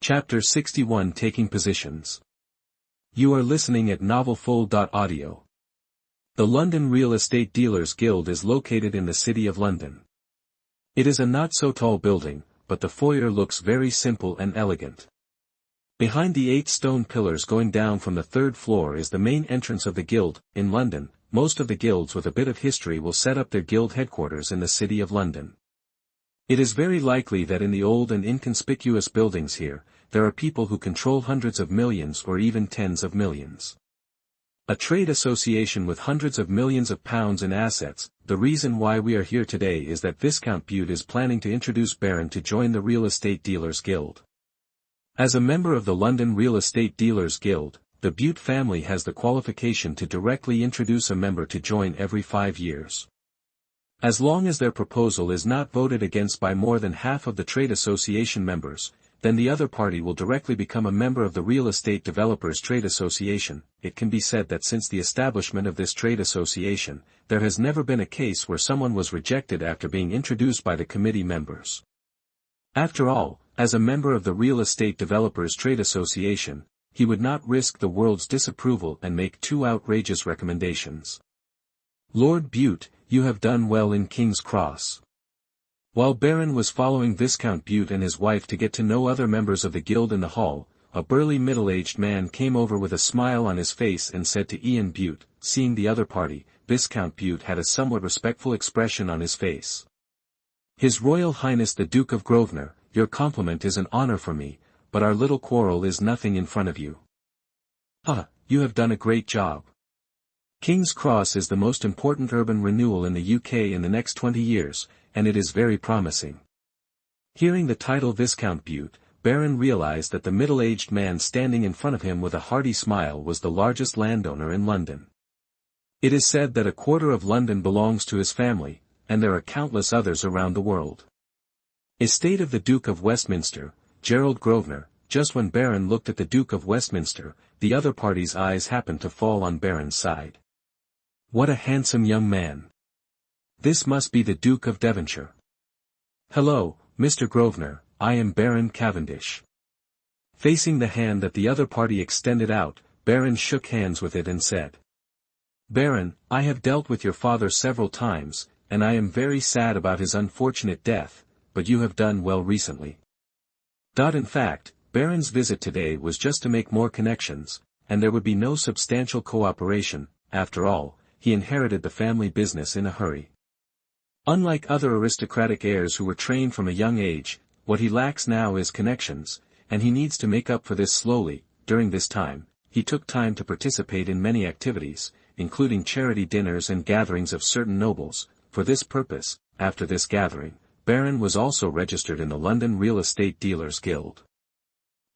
Chapter 61 Taking Positions. You are listening at novelfold.audio. The London Real Estate Dealers Guild is located in the City of London. It is a not-so-tall building, but the foyer looks very simple and elegant. Behind the 8 stone pillars going down from the 3rd floor is the main entrance of the guild. In London, most of the guilds with a bit of history will set up their guild headquarters in the City of London. It is very likely that in the old and inconspicuous buildings here, there are people who control hundreds of millions or even tens of millions. A trade association with hundreds of millions of pounds in assets. The reason why we are here today is that Viscount Bute is planning to introduce Baron to join the Real Estate Dealers Guild. As a member of the London Real Estate Dealers Guild, the Bute family has the qualification to directly introduce a member to join every 5 years. As long as their proposal is not voted against by more than half of the trade association members, then the other party will directly become a member of the Real Estate Developers Trade Association. It can be said that since the establishment of this trade association, there has never been a case where someone was rejected after being introduced by the committee members. After all, as a member of the Real Estate Developers Trade Association, he would not risk the world's disapproval and make 2 outrageous recommendations. Lord Bute, you have done well in King's Cross. While Baron was following Viscount Bute and his wife to get to know other members of the guild in the hall, a burly middle-aged man came over with a smile on his face and said to Ian Bute. Seeing the other party, Viscount Bute had a somewhat respectful expression on his face. His Royal Highness the Duke of Grosvenor, your compliment is an honor for me, but our little quarrel is nothing in front of you. You have done a great job. King's Cross is the most important urban renewal in the UK in the next 20 years, and it is very promising. Hearing the title Viscount Bute, Baron realized that the middle-aged man standing in front of him with a hearty smile was the largest landowner in London. It is said that a quarter of London belongs to his family, and there are countless others around the world. Estate of the Duke of Westminster, Gerald Grosvenor. Just when Baron looked at the Duke of Westminster, the other party's eyes happened to fall on Baron's side. What a handsome young man. This must be the Duke of Devonshire. Hello, Mr. Grosvenor, I am Baron Cavendish. Facing the hand that the other party extended out, Baron shook hands with it and said, Baron, I have dealt with your father several times, and I am very sad about his unfortunate death, but you have done well recently. In fact, Baron's visit today was just to make more connections, and there would be no substantial cooperation. After all, he inherited the family business in a hurry. Unlike other aristocratic heirs who were trained from a young age, what he lacks now is connections, and he needs to make up for this slowly. During this time, he took time to participate in many activities, including charity dinners and gatherings of certain nobles. For this purpose, after this gathering, Baron was also registered in the London Real Estate Dealers Guild.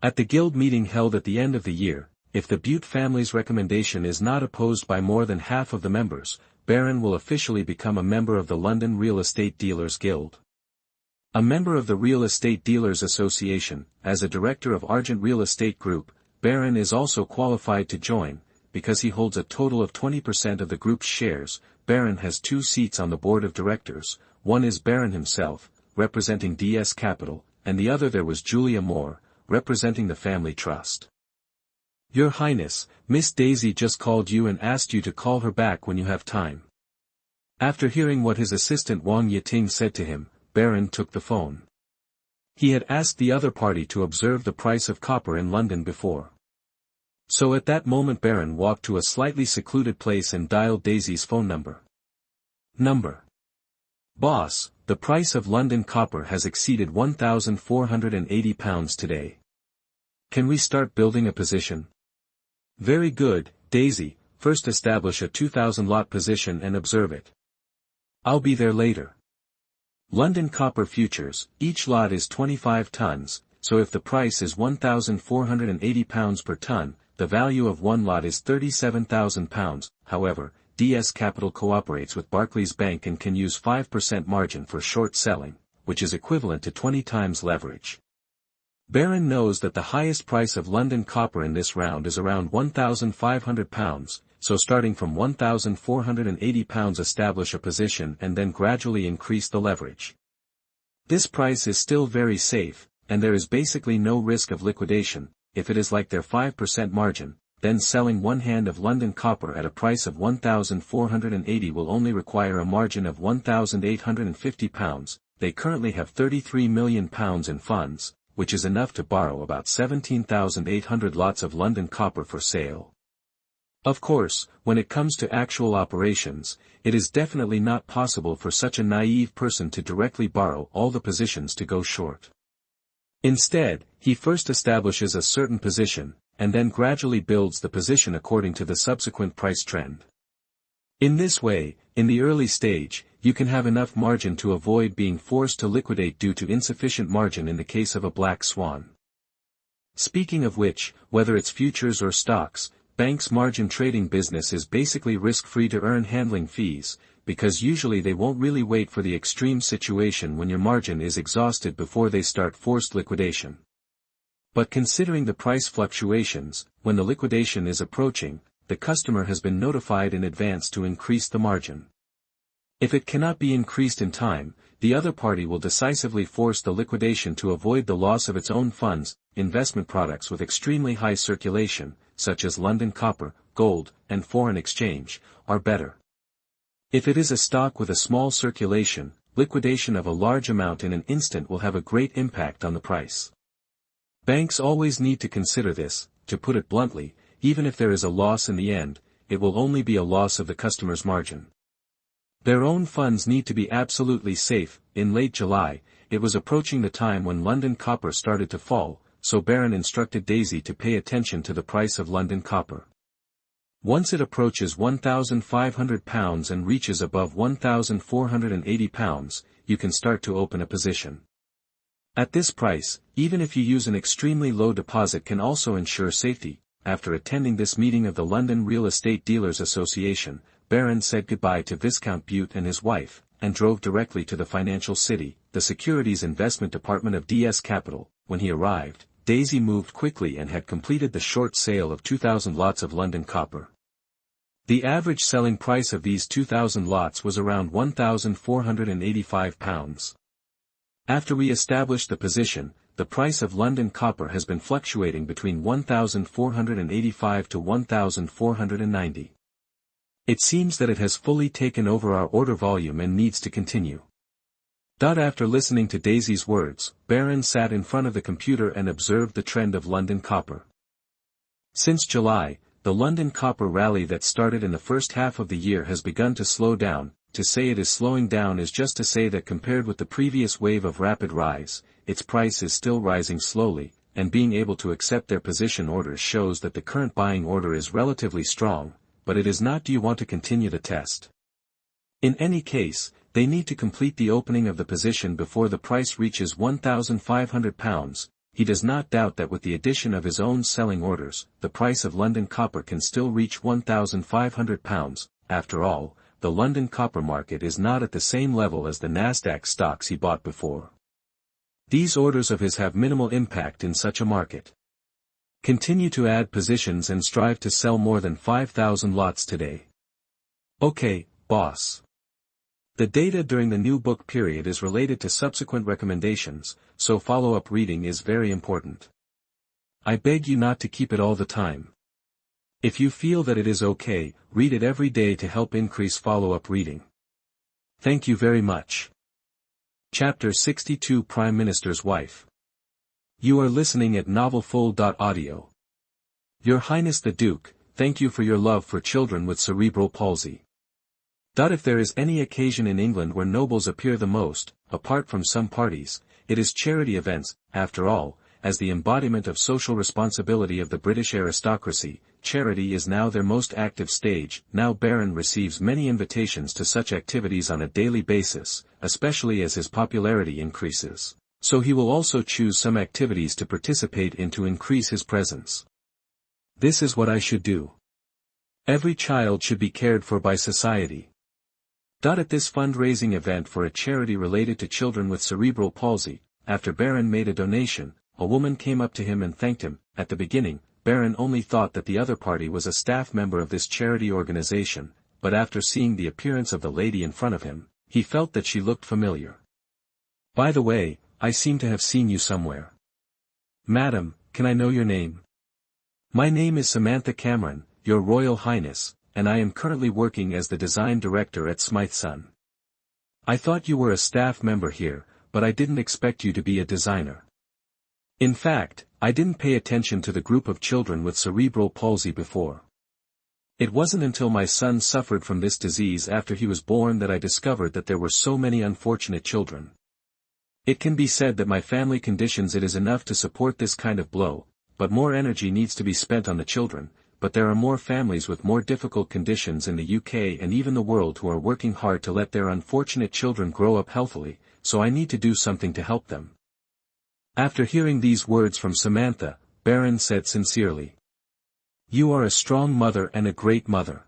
At the guild meeting held at the end of the year, if the Bute family's recommendation is not opposed by more than half of the members, Baron will officially become a member of the London Real Estate Dealers Guild. A member of the Real Estate Dealers Association, as a director of Argent Real Estate Group, Baron is also qualified to join, because he holds a total of 20% of the group's shares. Baron has 2 seats on the board of directors. One is Baron himself, representing DS Capital, and the other there was Julia Moore, representing the family trust. Your Highness, Miss Daisy just called you and asked you to call her back when you have time. After hearing what his assistant Wang Yiting said to him, Baron took the phone. He had asked the other party to observe the price of copper in London before. So at that moment Baron walked to a slightly secluded place and dialed Daisy's phone number. Boss, the price of London copper has exceeded £1,480 today. Can we start building a position? Very good, Daisy, first establish a 2,000 lot position and observe it. I'll be there later. London copper futures, each lot is 25 tons, so if the price is £1,480 per ton, the value of one lot is £37,000. However, DS Capital cooperates with Barclays Bank and can use 5% margin for short selling, which is equivalent to 20 times leverage. Baron knows that the highest price of London copper in this round is around £1,500, so starting from £1,480 establish a position and then gradually increase the leverage. This price is still very safe, and there is basically no risk of liquidation. If it is like their 5% margin, then selling one hand of London copper at a price of £1,480 will only require a margin of £1,850. They currently have £33 million in funds, which is enough to borrow about 17,800 lots of London copper for sale. Of course, when it comes to actual operations, it is definitely not possible for such a naive person to directly borrow all the positions to go short. Instead, he first establishes a certain position, and then gradually builds the position according to the subsequent price trend. In this way, in the early stage, you can have enough margin to avoid being forced to liquidate due to insufficient margin in the case of a black swan. Speaking of which, whether it's futures or stocks, banks' margin trading business is basically risk-free to earn handling fees, because usually they won't really wait for the extreme situation when your margin is exhausted before they start forced liquidation. But considering the price fluctuations, when the liquidation is approaching, the customer has been notified in advance to increase the margin. If it cannot be increased in time, the other party will decisively force the liquidation to avoid the loss of its own funds. Investment products with extremely high circulation, such as London copper, gold, and foreign exchange, are better. If it is a stock with a small circulation, liquidation of a large amount in an instant will have a great impact on the price. Banks always need to consider this. To put it bluntly, even if there is a loss in the end, it will only be a loss of the customer's margin. Their own funds need to be absolutely safe. In late July, it was approaching the time when London copper started to fall, so Baron instructed Daisy to pay attention to the price of London copper. Once it approaches £1,500 and reaches above £1,480, you can start to open a position. At this price, even if you use an extremely low deposit can also ensure safety. After attending this meeting of the London Real Estate Dealers Association, Baron said goodbye to Viscount Bute and his wife, and drove directly to the financial city, the Securities Investment Department of DS Capital. When he arrived, Daisy moved quickly and had completed the short sale of 2,000 lots of London copper. The average selling price of these 2,000 lots was around £1,485. After we established the position, the price of London copper has been fluctuating between £1,485 to £1,490. It seems that it has fully taken over our order volume and needs to continue. After listening to Daisy's words, Baron sat in front of the computer and observed the trend of London copper. Since July, the London copper rally that started in the first half of the year has begun to slow down. To say it is slowing down is just to say that compared with the previous wave of rapid rise, its price is still rising slowly, and being able to accept their position orders shows that the current buying order is relatively strong, but it is not. Do you want to continue the test? In any case, they need to complete the opening of the position before the price reaches £1,500. He does not doubt that with the addition of his own selling orders, the price of London copper can still reach £1,500. After all, the London copper market is not at the same level as the Nasdaq stocks he bought before. These orders of his have minimal impact in such a market. Continue to add positions and strive to sell more than 5,000 lots today. Okay, boss. The data during the new book period is related to subsequent recommendations, so follow-up reading is very important. I beg you not to keep it all the time. If you feel that it is okay, read it every day to help increase follow-up reading. Thank you very much. Chapter 62 Prime Minister's Wife. You are listening at novelfull.audio. Your Highness the Duke, thank you for your love for children with cerebral palsy. If there is any occasion in England where nobles appear the most, apart from some parties, it is charity events. After all, as the embodiment of social responsibility of the British aristocracy, charity is now their most active stage. Now Baron receives many invitations to such activities on a daily basis, especially as his popularity increases, so he will also choose some activities to participate in to increase his presence. This is what I should do. Every child should be cared for by society. At this fundraising event for a charity related to children with cerebral palsy, after Baron made a donation, a woman came up to him and thanked him. At the beginning, Baron only thought that the other party was a staff member of this charity organization, but after seeing the appearance of the lady in front of him, he felt that she looked familiar. By the way, I seem to have seen you somewhere. Madam, can I know your name? My name is Samantha Cameron, Your Royal Highness, and I am currently working as the design director at Smytheson. I thought you were a staff member here, but I didn't expect you to be a designer. In fact, I didn't pay attention to the group of children with cerebral palsy before. It wasn't until my son suffered from this disease after he was born that I discovered that there were so many unfortunate children. It can be said that my family conditions it is enough to support this kind of blow, but more energy needs to be spent on the children, but there are more families with more difficult conditions in the UK and even the world who are working hard to let their unfortunate children grow up healthily, so I need to do something to help them. After hearing these words from Samantha, Baron said sincerely, "You are a strong mother and a great mother.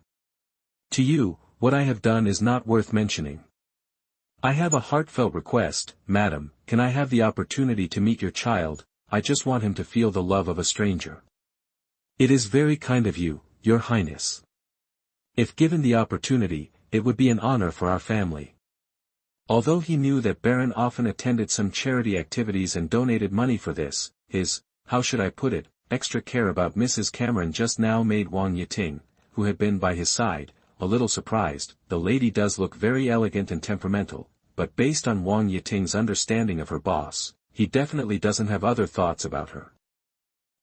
To you, what I have done is not worth mentioning. I have a heartfelt request, madam, can I have the opportunity to meet your child? I just want him to feel the love of a stranger." "It is very kind of you, Your Highness. If given the opportunity, it would be an honor for our family." Although he knew that Baron often attended some charity activities and donated money for this, his, how should I put it, extra care about Mrs. Cameron just now made Wang Yiting, who had been by his side, a little surprised. The lady does look very elegant and temperamental, but based on Wang Yiting's understanding of her boss, he definitely doesn't have other thoughts about her.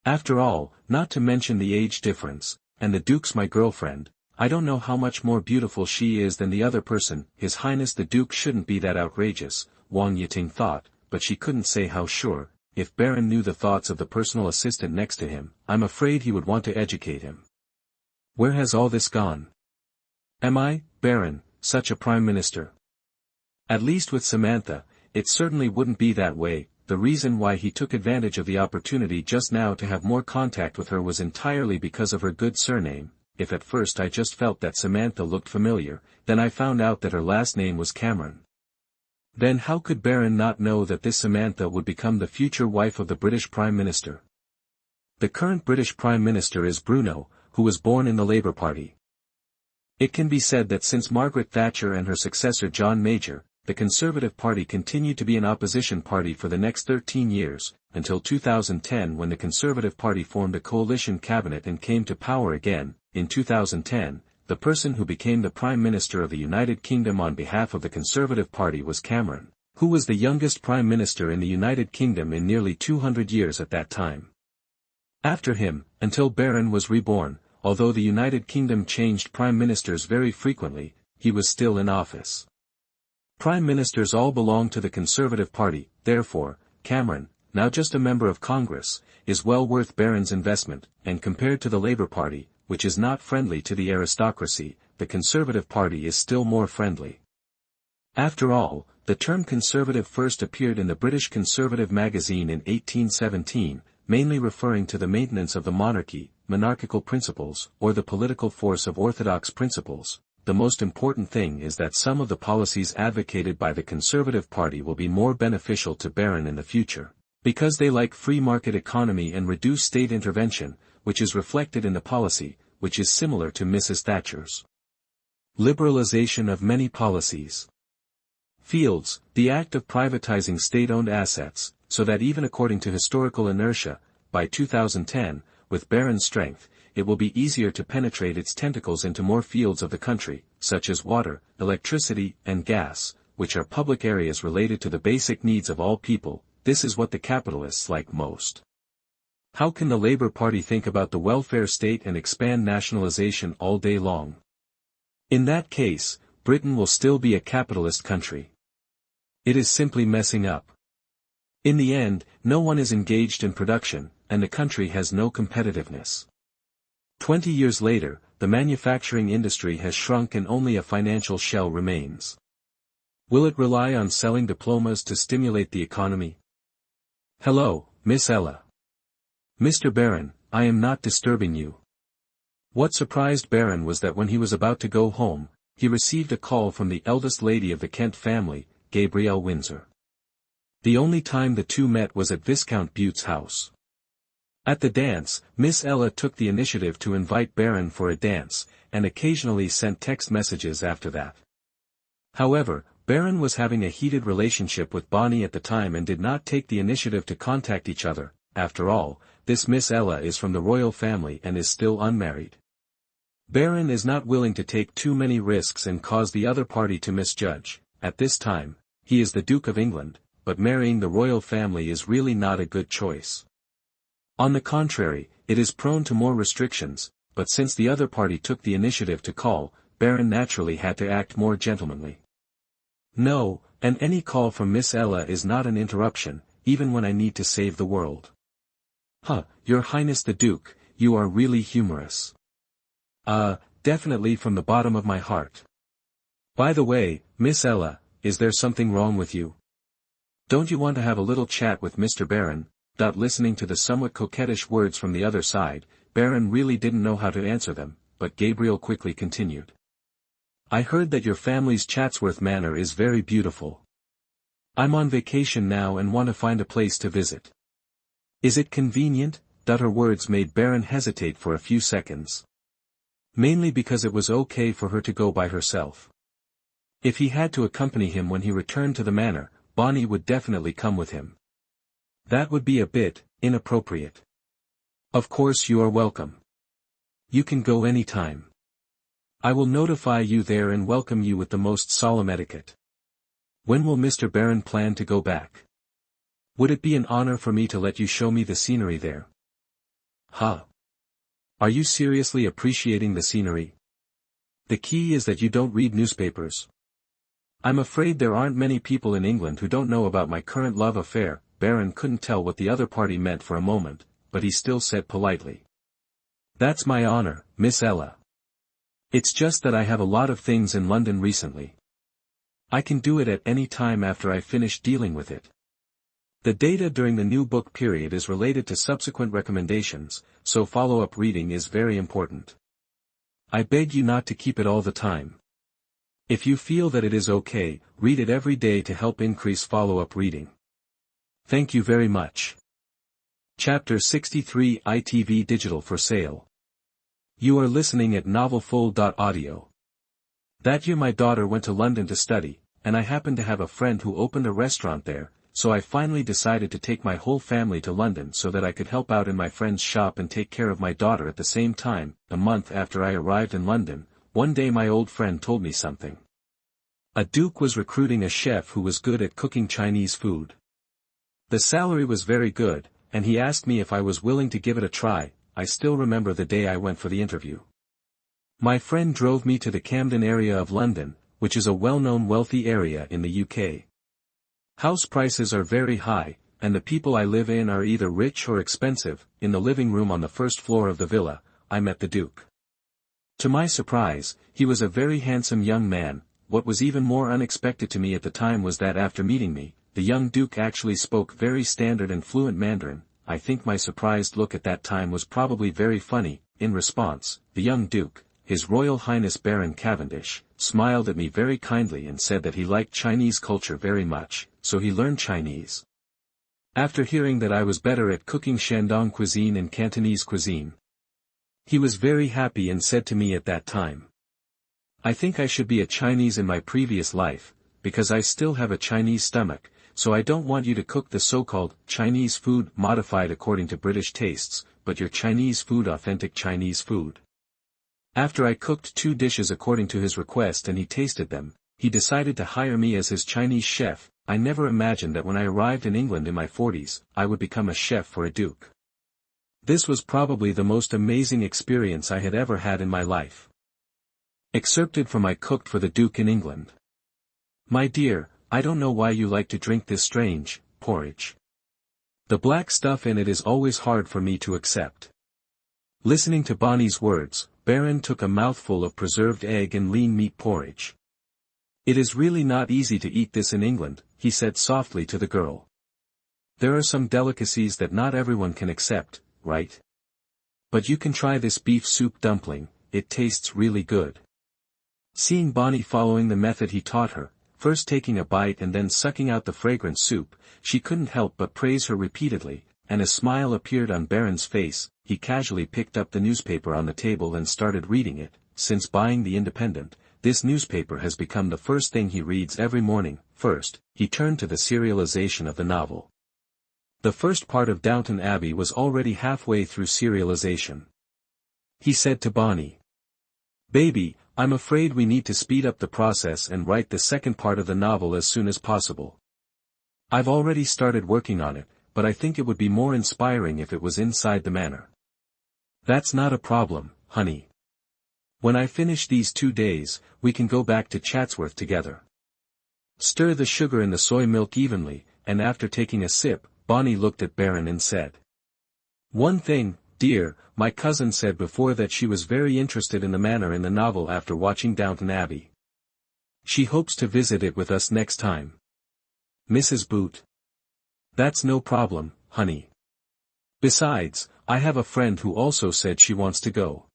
After all, not to mention the age difference, and the Duke's my girlfriend, I don't know how much more beautiful she is than the other person. His Highness the Duke shouldn't be that outrageous, Wang Yiting thought, but she couldn't say how sure. If Baron knew the thoughts of the personal assistant next to him, I'm afraid he would want to educate him. Where has all this gone? Am I, Baron, such a prime minister? At least with Samantha, it certainly wouldn't be that way. The reason why he took advantage of the opportunity just now to have more contact with her was entirely because of her good surname. If at first I just felt that Samantha looked familiar, then I found out that her last name was Cameron. Then how could Baron not know that this Samantha would become the future wife of the British Prime Minister? The current British Prime Minister is Bruno, who was born in the Labour Party. It can be said that since Margaret Thatcher and her successor John Major, the Conservative Party continued to be an opposition party for the next 13 years, until 2010 when the Conservative Party formed a coalition cabinet and came to power again. In 2010, the person who became the Prime Minister of the United Kingdom on behalf of the Conservative Party was Cameron, who was the youngest Prime Minister in the United Kingdom in nearly 200 years at that time. After him, until Baron was reborn, although the United Kingdom changed Prime Ministers very frequently, he was still in office. Prime Ministers all belong to the Conservative Party, therefore, Cameron, now just a member of Congress, is well worth Baron's investment, and compared to the Labour Party, which is not friendly to the aristocracy, the Conservative Party is still more friendly. After all, the term conservative first appeared in the British Conservative magazine in 1817, mainly referring to the maintenance of the monarchy, monarchical principles, or the political force of orthodox principles. The most important thing is that some of the policies advocated by the Conservative Party will be more beneficial to Baron in the future, because they like free market economy and reduce state intervention, which is reflected in the policy, which is similar to Mrs. Thatcher's. Liberalization of many policies. Fields, the act of privatizing state-owned assets, so that even according to historical inertia, by 2010, with Baron's strength, it will be easier to penetrate its tentacles into more fields of the country, such as water, electricity, and gas, which are public areas related to the basic needs of all people. This is what the capitalists like most. How can the Labour Party think about the welfare state and expand nationalisation all day long? In that case, Britain will still be a capitalist country. It is simply messing up. In the end, no one is engaged in production, and the country has no competitiveness. 20 years later, the manufacturing industry has shrunk and only a financial shell remains. Will it rely on selling diplomas to stimulate the economy? Hello, Miss Ella. Mr. Baron, I am not disturbing you. What surprised Baron was that when he was about to go home, he received a call from the eldest lady of the Kent family, Gabrielle Windsor. The only time the two met was at Viscount Butte's house. At the dance, Miss Ella took the initiative to invite Baron for a dance, and occasionally sent text messages after that. However, Baron was having a heated relationship with Bonnie at the time and did not take the initiative to contact each other. after all, this Miss Ella is from the royal family and is still unmarried. Baron is not willing to take too many risks and cause the other party to misjudge. At this time, he is the Duke of England, but marrying the royal family is really not a good choice. On the contrary, it is prone to more restrictions, but since the other party took the initiative to call, Baron naturally had to act more gentlemanly. No, and any call from Miss Ella is not an interruption, even when I need to save the world. Your Highness the Duke, you are really humorous. Definitely from the bottom of my heart. By the way, Miss Ella, is there something wrong with you? Don't you want to have a little chat with Mr. Baron? Listening to the somewhat coquettish words from the other side, Baron really didn't know how to answer them, but Gabriel quickly continued. I heard that your family's Chatsworth Manor is very beautiful. I'm on vacation now and want to find a place to visit. Is it convenient? Her words made Baron hesitate for a few seconds. Mainly because it was okay for her to go by herself. If he had to accompany him when he returned to the manor, Bonnie would definitely come with him. That would be a bit inappropriate. Of course you are welcome. You can go any time. I will notify you there and welcome you with the most solemn etiquette. When will Mr. Baron plan to go back? Would it be an honor for me to let you show me the scenery there? Are you seriously appreciating the scenery? The key is that you don't read newspapers. I'm afraid there aren't many people in England who don't know about my current love affair. Baron couldn't tell what the other party meant for a moment, but he still said politely. That's my honor, Miss Ella. It's just that I have a lot of things in London recently. I can do it at any time after I finish dealing with it. The data during the new book period is related to subsequent recommendations, so follow-up reading is very important. I beg you not to keep it all the time. If you feel that it is okay, read it every day to help increase follow-up reading. Thank you very much. Chapter 63 ITV Digital for sale. You are listening at novelfull.audio. That year my daughter went to London to study, and I happened to have a friend who opened a restaurant there, so I finally decided to take my whole family to London so that I could help out in my friend's shop and take care of my daughter at the same time. A month after I arrived in London, one day my old friend told me something. A duke was recruiting a chef who was good at cooking Chinese food. The salary was very good, and he asked me if I was willing to give it a try. I still remember the day I went for the interview. My friend drove me to the Camden area of London, which is a well-known wealthy area in the UK. House prices are very high, and the people I live in are either rich or expensive. In the living room on the first floor of the villa, I met the Duke. To my surprise, he was a very handsome young man. What was even more unexpected to me at the time was that after meeting me, the young Duke actually spoke very standard and fluent Mandarin. I think my surprised look at that time was probably very funny. In response, the young Duke, His Royal Highness Baron Cavendish, smiled at me very kindly and said that he liked Chinese culture very much, so he learned Chinese. After hearing that I was better at cooking Shandong cuisine and Cantonese cuisine, he was very happy and said to me at that time, I think I should be a Chinese in my previous life, because I still have a Chinese stomach, so I don't want you to cook the so-called Chinese food modified according to British tastes, but your Chinese food, authentic Chinese food. After I cooked 2 dishes according to his request and he tasted them, he decided to hire me as his Chinese chef. I never imagined that when I arrived in England in my 40s, I would become a chef for a duke. This was probably the most amazing experience I had ever had in my life. Excerpted from I Cooked for the Duke in England. My dear, I don't know why you like to drink this strange porridge. The black stuff in it is always hard for me to accept. Listening to Bonnie's words, Baron took a mouthful of preserved egg and lean meat porridge. It is really not easy to eat this in England, he said softly to the girl. There are some delicacies that not everyone can accept, right? But you can try this beef soup dumpling, it tastes really good. Seeing Bonnie following the method he taught her, first taking a bite and then sucking out the fragrant soup, she couldn't help but praise her repeatedly, and a smile appeared on Baron's face. He casually picked up the newspaper on the table and started reading it. Since buying The Independent, this newspaper has become the first thing he reads every morning. First, he turned to the serialization of the novel. The first part of Downton Abbey was already halfway through serialization. He said to Bonnie, "Baby, I'm afraid we need to speed up the process and write the second part of the novel as soon as possible. I've already started working on it, but I think it would be more inspiring if it was inside the manor." "That's not a problem, honey. When I finish these 2 days, we can go back to Chatsworth together." Stir the sugar in the soy milk evenly, and after taking a sip, Bonnie looked at Baron and said, "One thing, dear, my cousin said before that she was very interested in the manor in the novel after watching Downton Abbey. She hopes to visit it with us next time." "Mrs. Boot." "That's no problem, honey. Besides, I have a friend who also said she wants to go.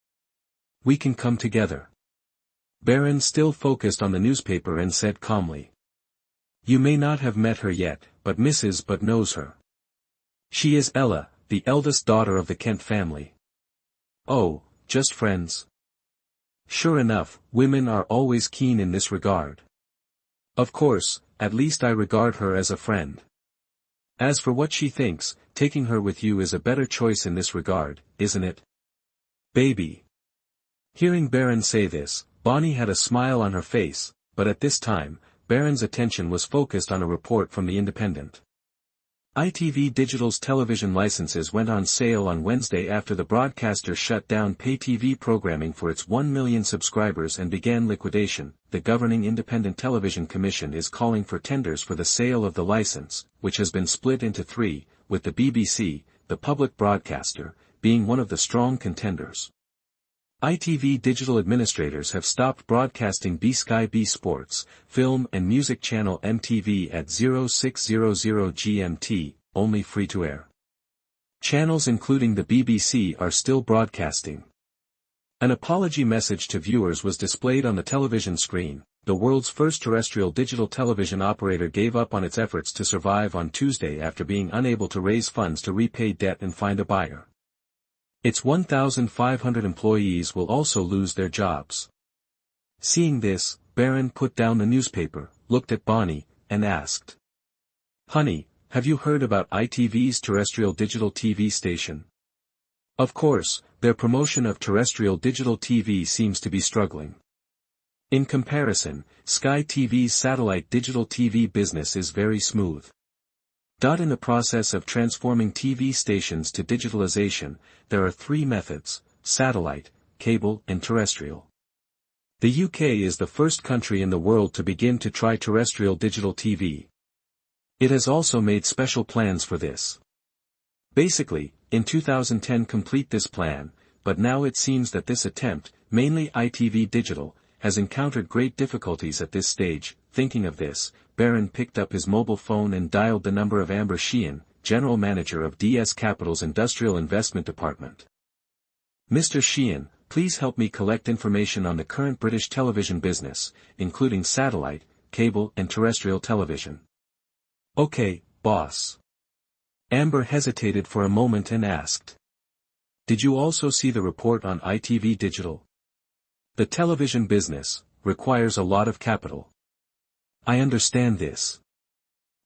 We can come together." Baron still focused on the newspaper and said calmly, "You may not have met her yet, but Mrs. Butt knows her. She is Ella, the eldest daughter of the Kent family." "Oh, just friends?" "Sure enough, women are always keen in this regard." "Of course, at least I regard her as a friend. As for what she thinks, taking her with you is a better choice in this regard, isn't it, baby?" Hearing Baron say this, Bonnie had a smile on her face, but at this time, Baron's attention was focused on a report from the Independent. ITV Digital's television licenses went on sale on Wednesday after the broadcaster shut down pay TV programming for its 1 million subscribers and began liquidation. The governing Independent Television Commission is calling for tenders for the sale of the license, which has been split into 3, with the BBC, the public broadcaster, being one of the strong contenders. ITV Digital administrators have stopped broadcasting Sky B Sports, film and music channel MTV at 0600 GMT, only free-to-air. Channels including the BBC are still broadcasting. An apology message to viewers was displayed on the television screen. The world's first terrestrial digital television operator gave up on its efforts to survive on Tuesday after being unable to raise funds to repay debt and find a buyer. Its 1,500 employees will also lose their jobs. Seeing this, Baron put down the newspaper, looked at Bonnie, and asked, "Honey, have you heard about ITV's terrestrial digital TV station?" Of course, their promotion of terrestrial digital TV seems to be struggling. In comparison, Sky TV's satellite digital TV business is very smooth. In the process of transforming TV stations to digitalization, there are 3 methods: satellite, cable and terrestrial. The UK is the first country in the world to begin to try terrestrial digital TV. It has also made special plans for this. Basically, in 2010 complete this plan, but now it seems that this attempt, mainly ITV Digital, has encountered great difficulties at this stage. Thinking of this, Baron picked up his mobile phone and dialed the number of Amber Sheehan, General Manager of DS Capital's Industrial Investment Department. "Mr. Sheehan, please help me collect information on the current British television business, including satellite, cable and terrestrial television." "Okay, boss." Amber hesitated for a moment and asked, "Did you also see the report on ITV Digital? The television business requires a lot of capital." "I understand this.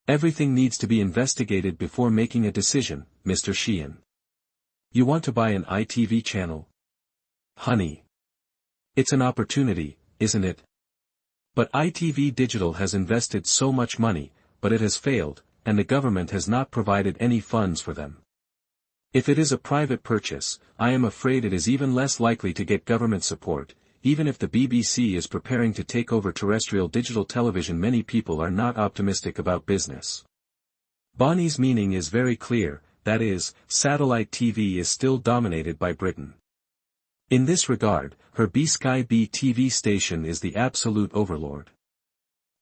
Everything needs to be investigated before making a decision, Mr. Sheehan. You want to buy an ITV channel? Honey. It's an opportunity, isn't it? But ITV Digital has invested so much money, but it has failed, and the government has not provided any funds for them. If it is a private purchase, I am afraid it is even less likely to get government support. Even if the BBC is preparing to take over terrestrial digital television, many people are not optimistic about business." Bonnie's meaning is very clear, that is, satellite TV is still dominated by Britain. In this regard, her Sky B TV station is the absolute overlord.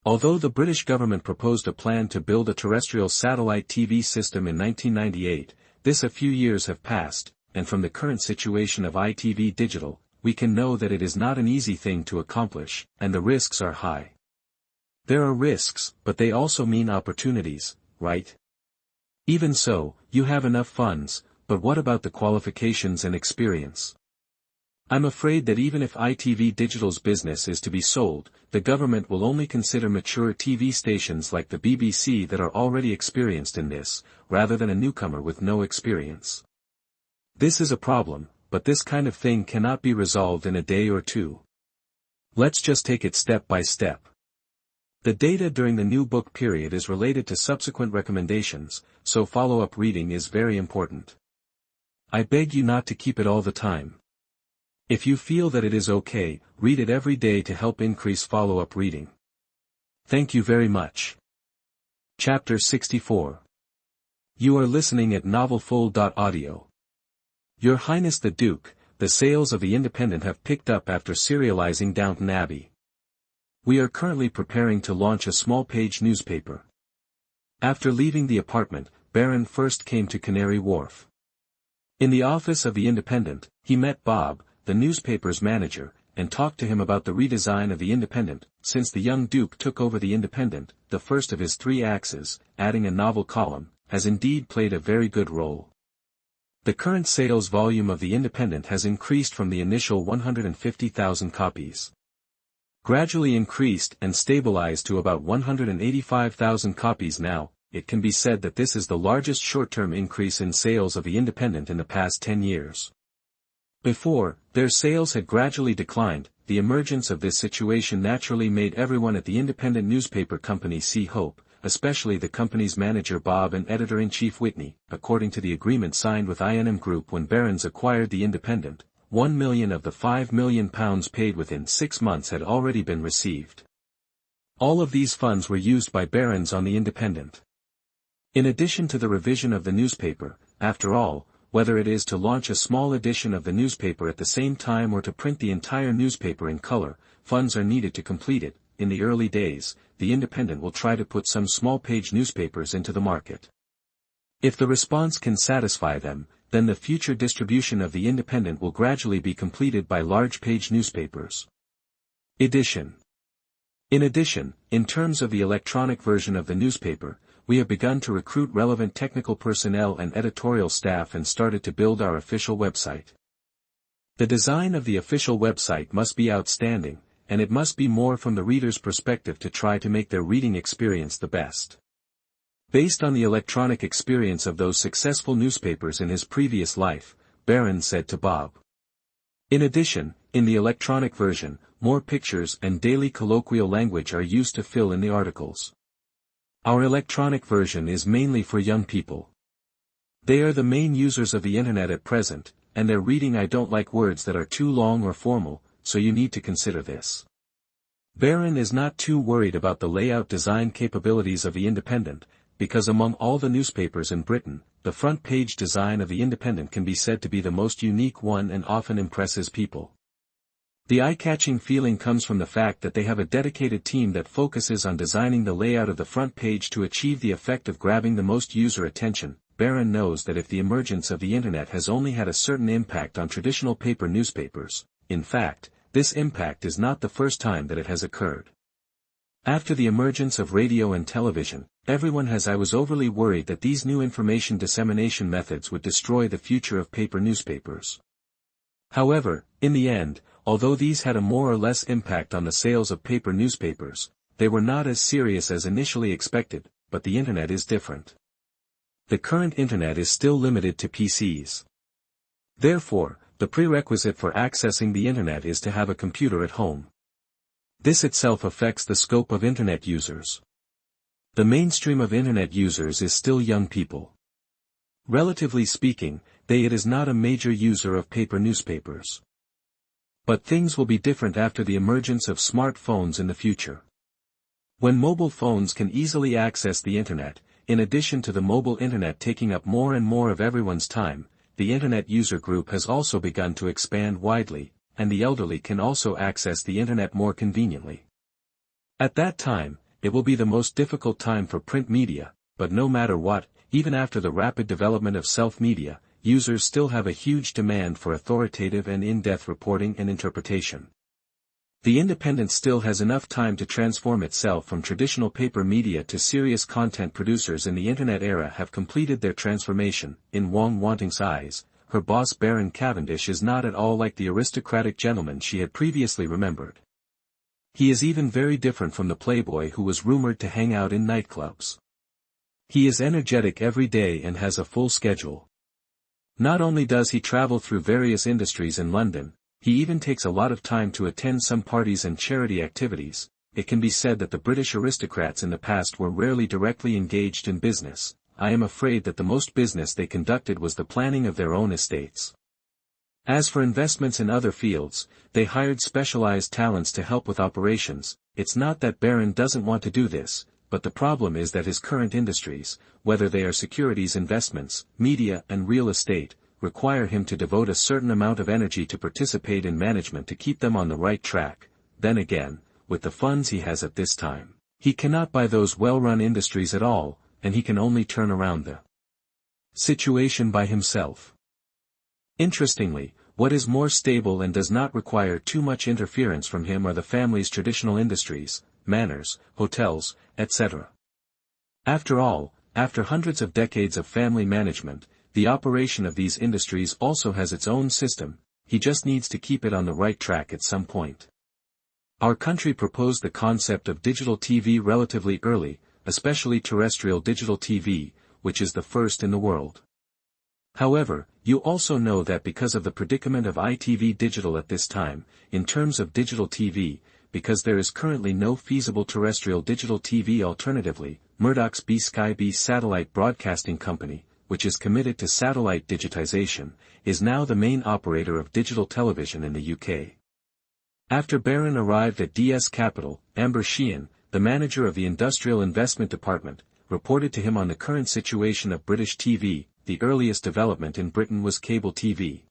Although the British government proposed a plan to build a terrestrial satellite TV system in 1998, this a few years have passed, and from the current situation of ITV Digital, we can know that it is not an easy thing to accomplish, and the risks are high. There are risks, but they also mean opportunities, right? Even so, you have enough funds, but what about the qualifications and experience? I'm afraid that even if ITV Digital's business is to be sold, the government will only consider mature TV stations like the BBC that are already experienced in this, rather than a newcomer with no experience. This is a problem, but this kind of thing cannot be resolved in a day or two. Let's just take it step by step. The data during the new book period is related to subsequent recommendations, so follow-up reading is very important. I beg you not to keep it all the time. If you feel that it is okay, read it every day to help increase follow-up reading. Thank you very much. Chapter 64. You are listening at novelfull.audio. Your Highness the Duke, the sales of The Independent have picked up after serializing Downton Abbey. We are currently preparing to launch a small-page newspaper. After leaving the apartment, Baron first came to Canary Wharf. In the office of The Independent, he met Bob, the newspaper's manager, and talked to him about the redesign of The Independent. Since the young Duke took over The Independent, the first of his 3 axes, adding a novel column, has indeed played a very good role. The current sales volume of The Independent has increased from the initial 150,000 copies. Gradually increased and stabilized to about 185,000 copies now. It can be said that this is the largest short-term increase in sales of The Independent in the past 10 years. Before, their sales had gradually declined. The emergence of this situation naturally made everyone at the independent newspaper company see hope, especially the company's manager Bob and editor-in-chief Whitney. According to the agreement signed with I&M Group when Barron's acquired The Independent, £1 million of the £5 million paid within 6 months had already been received. All of these funds were used by Barron's on The Independent. In addition to the revision of the newspaper, after all, whether it is to launch a small edition of the newspaper at the same time or to print the entire newspaper in color, funds are needed to complete it. In the early days, The Independent will try to put some small-page newspapers into the market. If the response can satisfy them, then the future distribution of The Independent will gradually be completed by large-page newspapers. Edition. In addition, in terms of the electronic version of the newspaper, we have begun to recruit relevant technical personnel and editorial staff and started to build our official website. The design of the official website must be outstanding, and it must be more from the reader's perspective to try to make their reading experience the best. Based on the electronic experience of those successful newspapers in his previous life, Barron said to Bob. In addition, in the electronic version, more pictures and daily colloquial language are used to fill in the articles. Our electronic version is mainly for young people. They are the main users of the internet at present, and they're reading I don't like words that are too long or formal, so you need to consider this. Barron is not too worried about the layout design capabilities of The Independent, because among all the newspapers in Britain, the front page design of The Independent can be said to be the most unique one and often impresses people. The eye-catching feeling comes from the fact that they have a dedicated team that focuses on designing the layout of the front page to achieve the effect of grabbing the most user attention. Barron knows that if the emergence of the internet has only had a certain impact on traditional paper newspapers, in fact, this impact is not the first time that it has occurred. After the emergence of radio and television, everyone has I was overly worried that these new information dissemination methods would destroy the future of paper newspapers. However, in the end, although these had a more or less impact on the sales of paper newspapers, they were not as serious as initially expected, but the internet is different. The current internet is still limited to PCs. Therefore, the prerequisite for accessing the internet is to have a computer at home. This itself affects the scope of internet users. The mainstream of internet users is still young people. Relatively speaking, it is not a major user of paper newspapers. But things will be different after the emergence of smartphones in the future. When mobile phones can easily access the internet, in addition to the mobile internet taking up more and more of everyone's time, the internet user group has also begun to expand widely, and the elderly can also access the internet more conveniently. At that time, it will be the most difficult time for print media, but no matter what, even after the rapid development of self-media, users still have a huge demand for authoritative and in-depth reporting and interpretation. The Independent still has enough time to transform itself from traditional paper media to serious content producers in the internet era have completed their transformation. In Wong Wanting's eyes, her boss Baron Cavendish is not at all like the aristocratic gentleman she had previously remembered. He is even very different from the playboy who was rumored to hang out in nightclubs. He is energetic every day and has a full schedule. Not only does he travel through various industries in London, he even takes a lot of time to attend some parties and charity activities. It can be said that the British aristocrats in the past were rarely directly engaged in business. I am afraid that the most business they conducted was the planning of their own estates. As for investments in other fields, they hired specialized talents to help with operations. It's not that Baron doesn't want to do this, but the problem is that his current industries, whether they are securities investments, media and real estate, require him to devote a certain amount of energy to participate in management to keep them on the right track. Then again, with the funds he has at this time, he cannot buy those well-run industries at all, and he can only turn around the situation by himself. Interestingly, what is more stable and does not require too much interference from him are the family's traditional industries, manors, hotels, etc. After all, after hundreds of decades of family management, the operation of these industries also has its own system. He just needs to keep it on the right track at some point. Our country proposed the concept of digital TV relatively early, especially terrestrial digital TV, which is the first in the world. However, you also know that because of the predicament of ITV Digital at this time, in terms of digital TV, because there is currently no feasible terrestrial digital TV alternatively, Murdoch's Sky B satellite broadcasting company, which is committed to satellite digitization, is now the main operator of digital television in the UK. After Baron arrived at DS Capital, Amber Sheehan, the manager of the Industrial Investment Department, reported to him on the current situation of British TV. The earliest development in Britain was cable TV.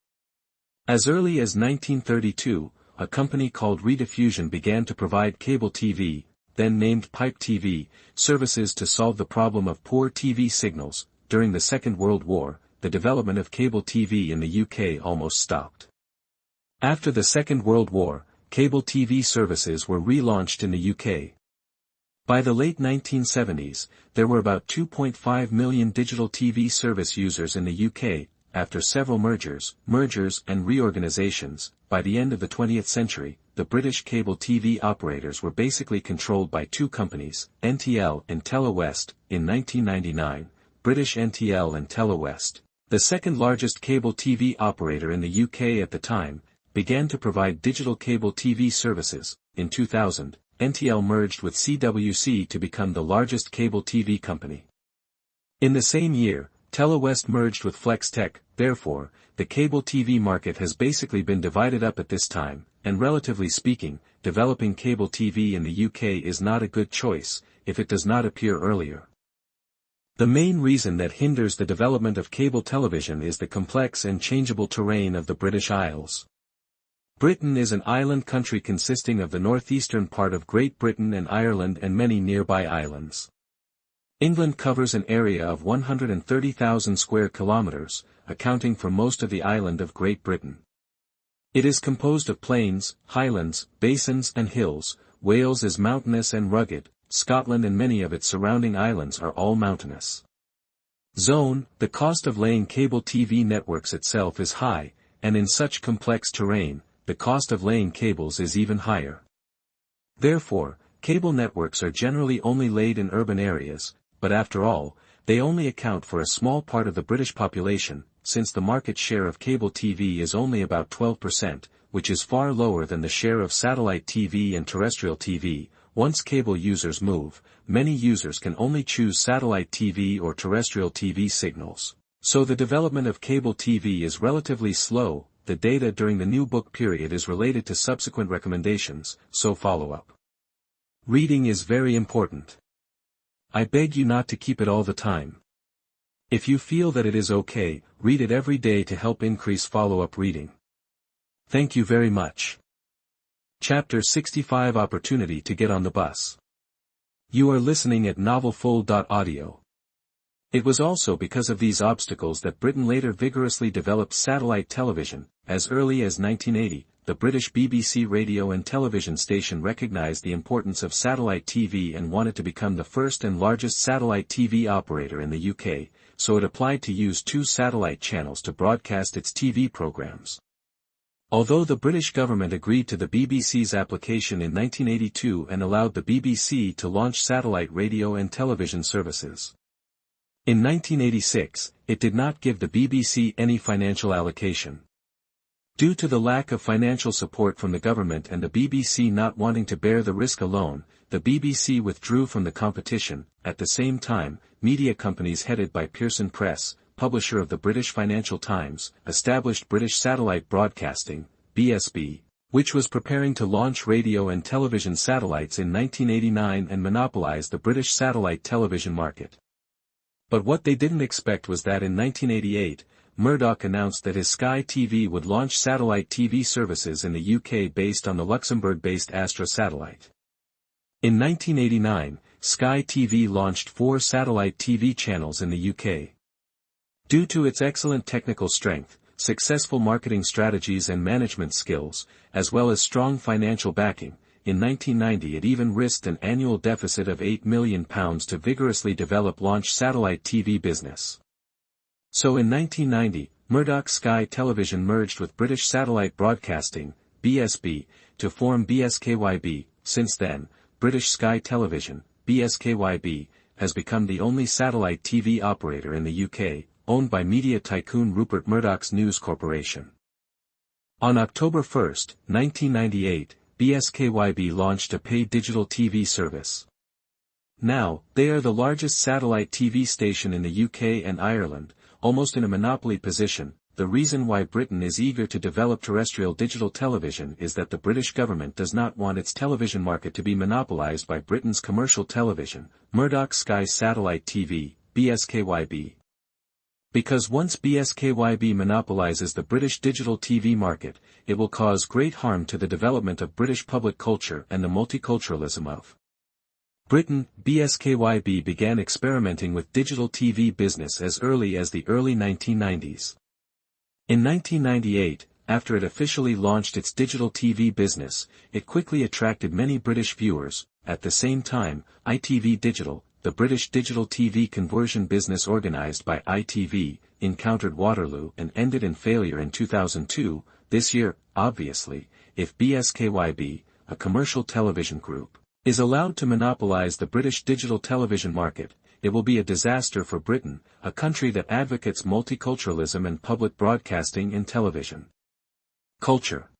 As early as 1932, a company called Rediffusion began to provide cable TV, then named Pipe TV, services to solve the problem of poor TV signals. During the Second World War, the development of cable TV in the UK almost stopped. After the Second World War, cable TV services were relaunched in the UK. By the late 1970s, there were about 2.5 million digital TV service users in the UK. After several mergers and reorganizations, by the end of the 20th century, the British cable TV operators were basically controlled by two companies, NTL and Telewest. In 1999, British NTL and Telewest, the second largest cable TV operator in the UK at the time, began to provide digital cable TV services. In 2000, NTL merged with CWC to become the largest cable TV company. In the same year, Telewest merged with Flextech. Therefore, the cable TV market has basically been divided up at this time, and relatively speaking, developing cable TV in the UK is not a good choice, if it does not appear earlier. The main reason that hinders the development of cable television is the complex and changeable terrain of the British Isles. Britain is an island country consisting of the northeastern part of Great Britain and Ireland and many nearby islands. England covers an area of 130,000 square kilometers, accounting for most of the island of Great Britain. It is composed of plains, highlands, basins and hills. Wales is mountainous and rugged. Scotland and many of its surrounding islands are all mountainous. Zone: the cost of laying cable TV networks itself is high, and in such complex terrain, the cost of laying cables is even higher. Therefore, cable networks are generally only laid in urban areas, but after all, they only account for a small part of the British population, since the market share of cable TV is only about 12%, which is far lower than the share of satellite TV and terrestrial TV. Once cable users move, many users can only choose satellite TV or terrestrial TV signals. So the development of cable TV is relatively slow. The data during the new book period is related to subsequent recommendations, so follow-up. Reading is very important. I beg you not to keep it all the time. If you feel that it is okay, read it every day to help increase follow-up reading. Thank you very much. Chapter 65: Opportunity to get on the bus. You are listening at novelfull.audio. It was also because of these obstacles that Britain later vigorously developed satellite television. As early as 1980, the British BBC radio and television station recognized the importance of satellite TV and wanted to become the first and largest satellite TV operator in the UK. so it applied to use 2 satellite channels to broadcast its TV programs. Although the British government agreed to the BBC's application in 1982 and allowed the BBC to launch satellite radio and television services. In 1986, it did not give the BBC any financial allocation. Due to the lack of financial support from the government and the BBC not wanting to bear the risk alone, the BBC withdrew from the competition. At the same time, media companies headed by Pearson Press, publisher of the British Financial Times, established British Satellite Broadcasting, BSB, which was preparing to launch radio and television satellites in 1989 and monopolize the British satellite television market. But what they didn't expect was that in 1988, Murdoch announced that his Sky TV would launch satellite TV services in the UK based on the Luxembourg-based Astra satellite. In 1989, Sky TV launched 4 satellite TV channels in the UK. Due to its excellent technical strength, successful marketing strategies and management skills, as well as strong financial backing, in 1990 it even risked an annual deficit of £8 million to vigorously develop launch satellite TV business. So in 1990, Murdoch's Sky Television merged with British Satellite Broadcasting, BSB, to form BSKYB. Since then, British Sky Television, BSKYB, has become the only satellite TV operator in the UK, owned by media tycoon Rupert Murdoch's News Corporation. On October 1, 1998, BSKYB launched a paid digital TV service. Now, they are the largest satellite TV station in the UK and Ireland, almost in a monopoly position. The reason why Britain is eager to develop terrestrial digital television is that the British government does not want its television market to be monopolised by Britain's commercial television, Murdoch Sky Satellite TV, BSKYB. Because once BSKYB monopolises the British digital TV market, it will cause great harm to the development of British public culture and the multiculturalism of Britain. BSKYB began experimenting with digital TV business as early as the early 1990s. In 1998, after it officially launched its digital TV business, it quickly attracted many British viewers. At the same time, ITV Digital, the British digital TV conversion business organized by ITV, encountered Waterloo and ended in failure in 2002. This year, obviously, if BSKYB, a commercial television group, is allowed to monopolize the British digital television market, it will be a disaster for Britain, a country that advocates multiculturalism and public broadcasting in television culture.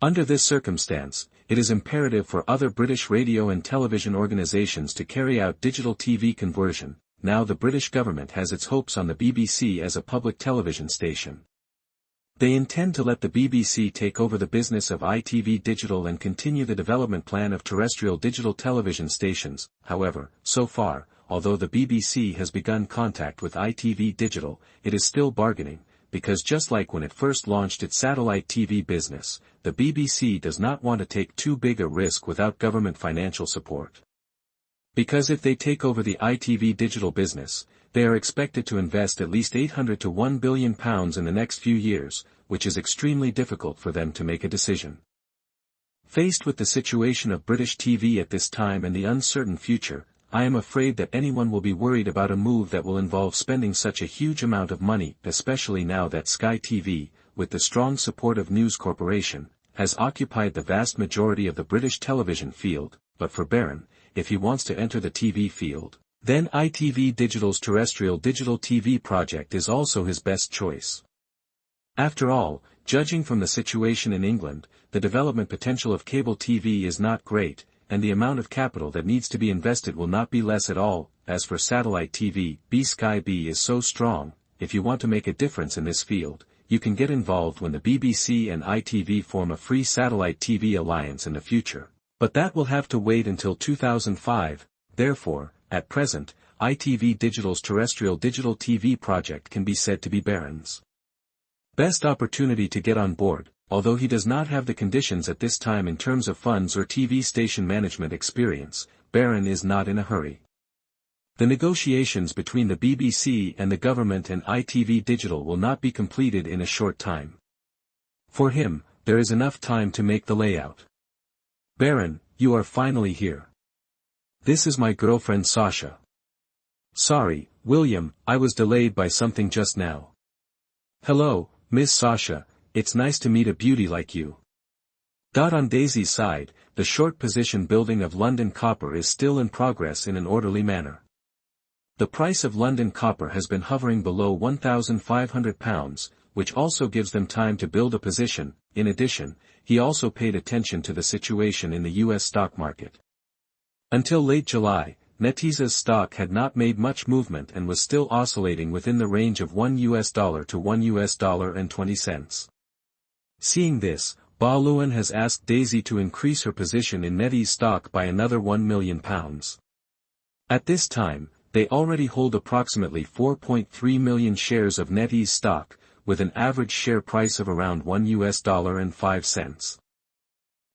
Under this circumstance, it is imperative for other British radio and television organisations to carry out digital TV conversion. Now the British government has its hopes on the BBC as a public television station. They intend to let the BBC take over the business of ITV Digital and continue the development plan of terrestrial digital television stations. However, so far, although the BBC has begun contact with ITV Digital, it is still bargaining, because just like when it first launched its satellite TV business, the BBC does not want to take too big a risk without government financial support. Because if they take over the ITV Digital business, they are expected to invest at least £800 to £1 billion in the next few years, which is extremely difficult for them to make a decision. Faced with the situation of British TV at this time and the uncertain future, I am afraid that anyone will be worried about a move that will involve spending such a huge amount of money, especially now that Sky TV, with the strong support of News Corporation, has occupied the vast majority of the British television field. But for Barron, if he wants to enter the TV field, then ITV Digital's terrestrial digital TV project is also his best choice. After all, judging from the situation in England, the development potential of cable TV is not great, and the amount of capital that needs to be invested will not be less at all. As for satellite TV, Sky B is so strong. If you want to make a difference in this field, you can get involved when the BBC and ITV form a free satellite TV alliance in the future. But that will have to wait until 2005, therefore, at present, ITV Digital's terrestrial digital TV project can be said to be Barron's best opportunity to get on board, although he does not have the conditions at this time in terms of funds or TV station management experience. Barron is not in a hurry. The negotiations between the BBC and the government and ITV Digital will not be completed in a short time. For him, there is enough time to make the layout. Barron, you are finally here. This is my girlfriend Sasha. Sorry, William, I was delayed by something just now. Hello, Miss Sasha, it's nice to meet a beauty like you. On Daisy's side, the short position building of London copper is still in progress in an orderly manner. The price of London copper has been hovering below £1,500, which also gives them time to build a position. In addition, he also paid attention to the situation in the US stock market. Until late July, Netiza's stock had not made much movement and was still oscillating within the range of $1 to $1.20. Seeing this, Ba Luan has asked Daisy to increase her position in Neti's stock by another £1 million. At this time, they already hold approximately 4.3 million shares of Neti's stock, with an average share price of around $1.05.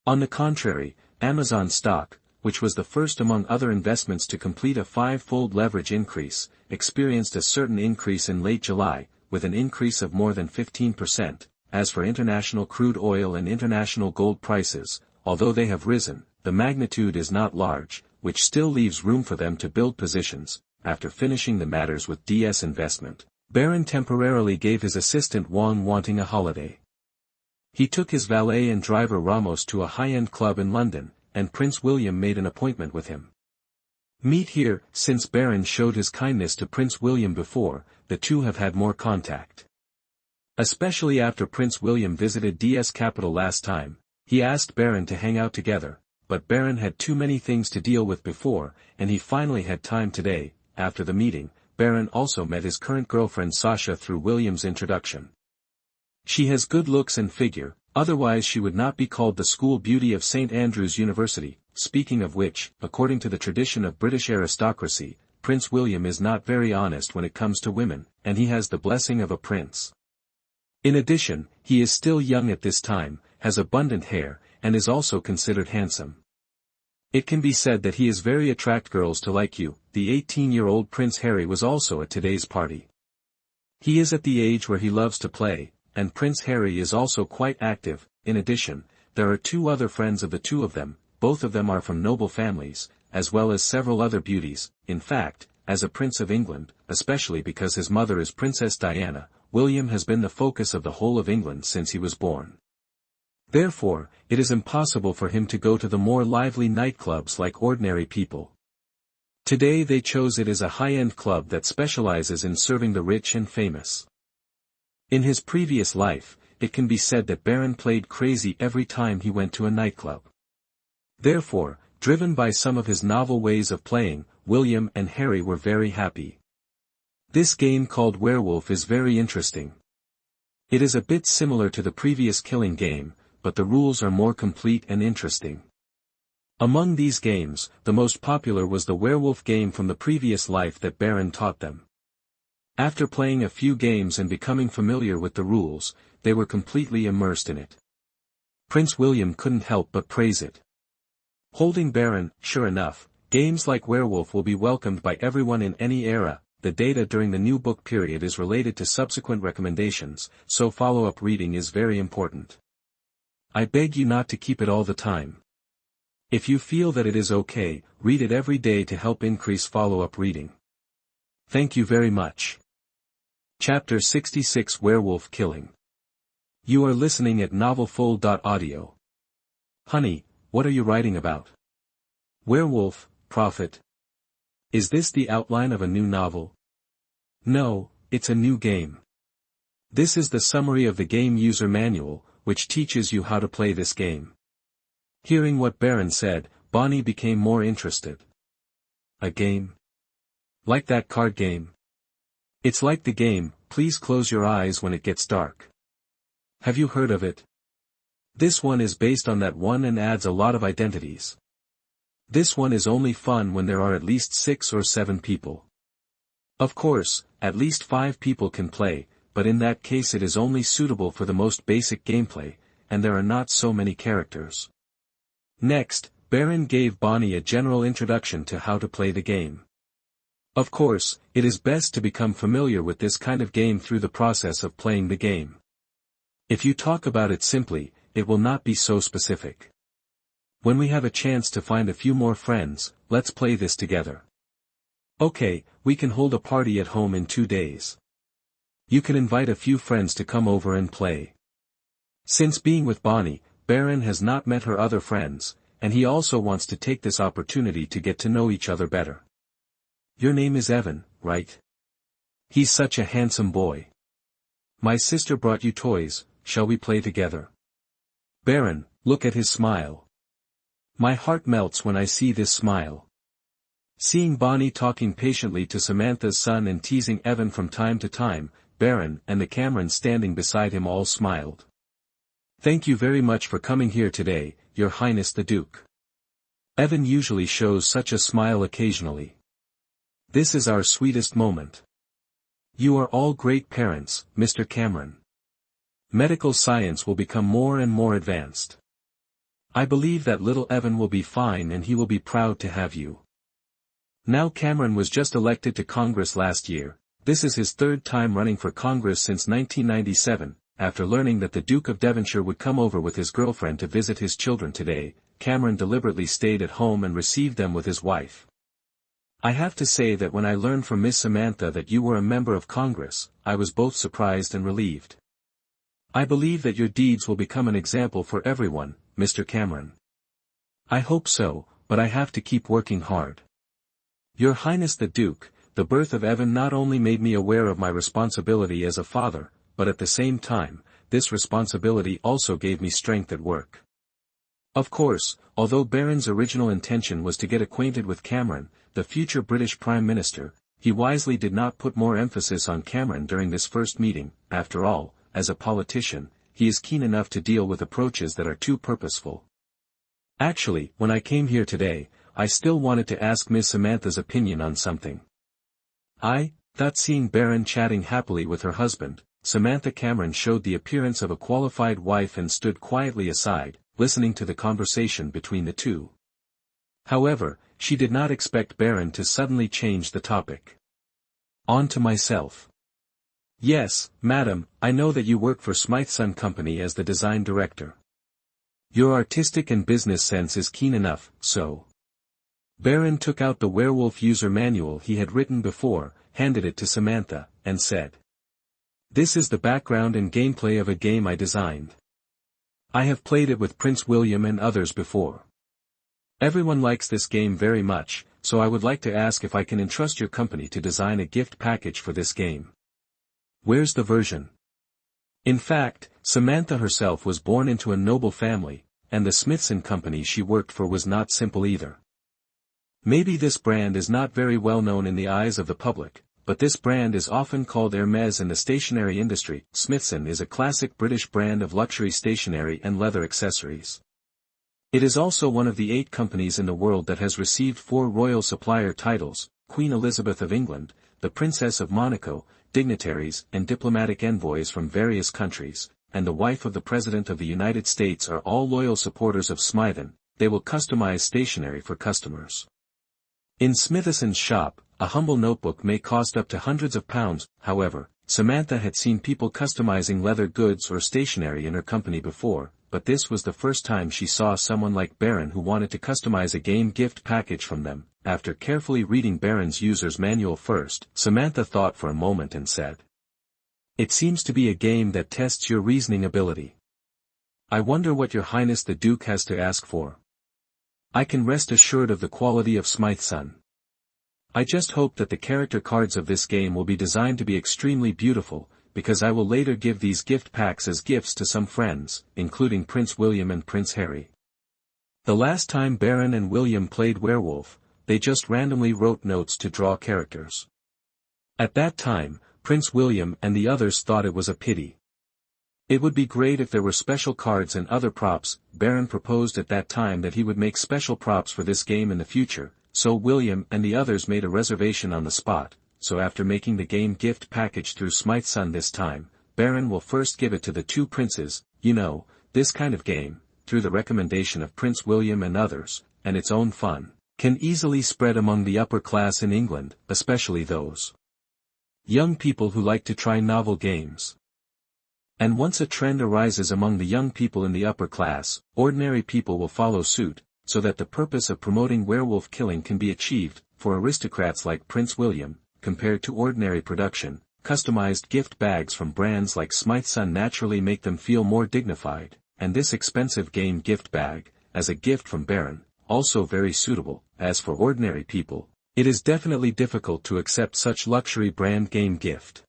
On the contrary, Amazon stock, which was the first among other investments to complete a five-fold leverage increase, experienced a certain increase in late July, with an increase of more than 15%. As for international crude oil and international gold prices, although they have risen, the magnitude is not large, which still leaves room for them to build positions. After finishing the matters with DS Investment, Barron temporarily gave his assistant Wang wanting a holiday. He took his valet and driver Ramos to a high-end club in London, and Prince William made an appointment with him. Meet here. Since Barron showed his kindness to Prince William before, the two have had more contact. Especially after Prince William visited DS Capital last time, he asked Barron to hang out together, but Barron had too many things to deal with before, and he finally had time today. After the meeting, Barron also met his current girlfriend Sasha through William's introduction. She has good looks and figure, otherwise she would not be called the school beauty of St. Andrews University. Speaking of which, according to the tradition of British aristocracy, Prince William is not very honest when it comes to women, and he has the blessing of a prince. In addition, he is still young at this time, has abundant hair, and is also considered handsome. It can be said that he is very attract girls to like you. The 18-year-old Prince Harry was also at today's party. He is at the age where he loves to play, and Prince Harry is also quite active. In addition, there are two other friends of the two of them, both of them are from noble families, as well as several other beauties. In fact, as a Prince of England, especially because his mother is Princess Diana, William has been the focus of the whole of England since he was born. Therefore, it is impossible for him to go to the more lively nightclubs like ordinary people. Today they chose it as a high-end club that specializes in serving the rich and famous. In his previous life, it can be said that Barron played crazy every time he went to a nightclub. Therefore, driven by some of his novel ways of playing, William and Harry were very happy. This game called Werewolf is very interesting. It is a bit similar to the previous killing game, but the rules are more complete and interesting. Among these games, the most popular was the werewolf game from the previous life that Barron taught them. After playing a few games and becoming familiar with the rules, they were completely immersed in it. Prince William couldn't help but praise it. Holding Barron, sure enough, games like Werewolf will be welcomed by everyone in any era. The data during the new book period is related to subsequent recommendations, so follow-up reading is very important. I beg you not to keep it all the time. If you feel that it is okay, read it every day to help increase follow-up reading. Thank you very much. Chapter 66 Werewolf Killing. You are listening at novelfull.audio. Honey, what are you writing about? Werewolf, Prophet. Is this the outline of a new novel? No, it's a new game. This is the summary of the game user manual, which teaches you how to play this game. Hearing what Barron said, Bonnie became more interested. A game? Like that card game? It's like the game, Please Close Your Eyes When It Gets Dark. Have you heard of it? This one is based on that one and adds a lot of identities. This one is only fun when there are at least 6 or 7 people. Of course, at least 5 people can play, but in that case it is only suitable for the most basic gameplay, and there are not so many characters. Next, Barron gave Bonnie a general introduction to how to play the game. Of course, it is best to become familiar with this kind of game through the process of playing the game. If you talk about it simply, it will not be so specific. When we have a chance to find a few more friends, let's play this together. Okay, we can hold a party at home in 2 days. You can invite a few friends to come over and play. Since being with Bonnie, Baron has not met her other friends, and he also wants to take this opportunity to get to know each other better. Your name is Evan, right? He's such a handsome boy. My sister brought you toys, shall we play together? Baron, look at his smile. My heart melts when I see this smile. Seeing Bonnie talking patiently to Samantha's son and teasing Evan from time to time, Baron and the Cameron standing beside him all smiled. Thank you very much for coming here today, Your Highness the Duke. Evan usually shows such a smile occasionally. This is our sweetest moment. You are all great parents, Mr. Cameron. Medical science will become more and more advanced. I believe that little Evan will be fine and he will be proud to have you. Now Cameron was just elected to Congress last year. This is his third time running for Congress since 1997, after learning that the Duke of Devonshire would come over with his girlfriend to visit his children today. Cameron deliberately stayed at home and received them with his wife. I have to say that when I learned from Miss Samantha that you were a member of Congress, I was both surprised and relieved. I believe that your deeds will become an example for everyone, Mr. Cameron. I hope so, but I have to keep working hard. Your Highness the Duke, the birth of Evan not only made me aware of my responsibility as a father, but at the same time, this responsibility also gave me strength at work. Of course, although Baron's original intention was to get acquainted with Cameron, the future British Prime Minister, he wisely did not put more emphasis on Cameron during this first meeting. After all, as a politician, he is keen enough to deal with approaches that are too purposeful. Actually, when I came here today, I still wanted to ask Miss Samantha's opinion on something. I thought seeing Baron chatting happily with her husband, Samantha Cameron showed the appearance of a qualified wife and stood quietly aside, listening to the conversation between the two. However, she did not expect Baron to suddenly change the topic. On to myself. Yes, madam, I know that you work for Smytheson Company as the design director. Your artistic and business sense is keen enough, so. Baron took out the Werewolf user manual he had written before, handed it to Samantha, and said. This is the background and gameplay of a game I designed. I have played it with Prince William and others before. Everyone likes this game very much, so I would like to ask if I can entrust your company to design a gift package for this game. Where's the version? In fact, Samantha herself was born into a noble family, and the Smithson Company she worked for was not simple either. Maybe this brand is not very well known in the eyes of the public, but this brand is often called Hermes in the stationery industry. Smithson is a classic British brand of luxury stationery and leather accessories. It is also one of the 8 companies in the world that has received 4 royal supplier titles: Queen Elizabeth of England, the Princess of Monaco, dignitaries and diplomatic envoys from various countries, and the wife of the President of the United States are all loyal supporters of Smythson. They will customize stationery for customers. In Smithson's shop, a humble notebook may cost up to hundreds of pounds. However, Samantha had seen people customizing leather goods or stationery in her company before, but this was the first time she saw someone like Baron who wanted to customize a game gift package from them. After carefully reading Baron's user's manual first, Samantha thought for a moment and said, "It seems to be a game that tests your reasoning ability. I wonder what Your Highness the Duke has to ask for. I can rest assured of the quality of Smytheson. I just hope that the character cards of this game will be designed to be extremely beautiful, because I will later give these gift packs as gifts to some friends, including Prince William and Prince Harry." The last time Baron and William played Werewolf, they just randomly wrote notes to draw characters. At that time, Prince William and the others thought it was a pity. It would be great if there were special cards and other props. Baron proposed at that time that he would make special props for this game in the future, so William and the others made a reservation on the spot. So after making the game gift package through Smytheson this time, Baron will first give it to the 2 princes. You know, this kind of game, through the recommendation of Prince William and others, and its own fun, can easily spread among the upper class in England, especially those young people who like to try novel games. And once a trend arises among the young people in the upper class, ordinary people will follow suit, so that the purpose of promoting werewolf killing can be achieved. for aristocrats like Prince William, compared to ordinary production. Customized gift bags from brands like Smythson naturally make them feel more dignified, and this expensive game gift bag, as a gift from Baron, also very suitable. As for ordinary people, it is definitely difficult to accept such luxury brand game gift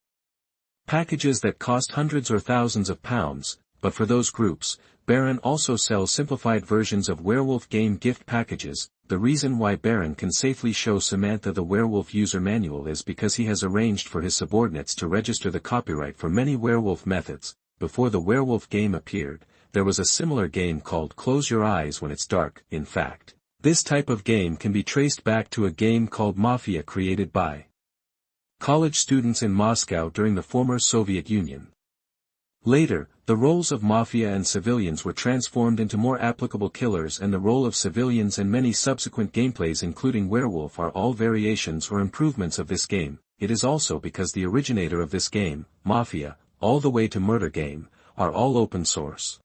packages that cost hundreds or thousands of pounds, but for those groups, Baron also sells simplified versions of Werewolf game gift packages. The reason why Baron can safely show Samantha the Werewolf user manual is because he has arranged for his subordinates to register the copyright for many Werewolf methods. Before the Werewolf game appeared, there was a similar game called Close Your Eyes When It's Dark. In fact, this type of game can be traced back to a game called Mafia created by college students in Moscow during the former Soviet Union. Later, the roles of Mafia and civilians were transformed into more applicable killers, and the role of civilians in many subsequent gameplays including Werewolf are all variations or improvements of this game. It is also because the originator of this game, Mafia, all the way to Murder Game, are all open source.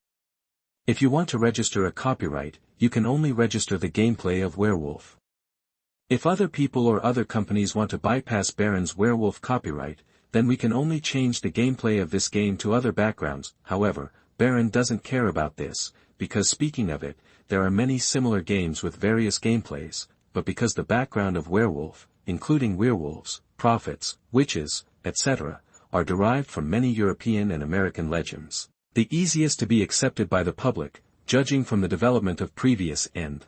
If you want to register a copyright, you can only register the gameplay of Werewolf. If other people or other companies want to bypass Baron's Werewolf copyright, then we can only change the gameplay of this game to other backgrounds. However, Baron doesn't care about this, because speaking of it, there are many similar games with various gameplays, but because the background of Werewolf, including werewolves, prophets, witches, etc., are derived from many European and American legends, the easiest to be accepted by the public, judging from the development of previous and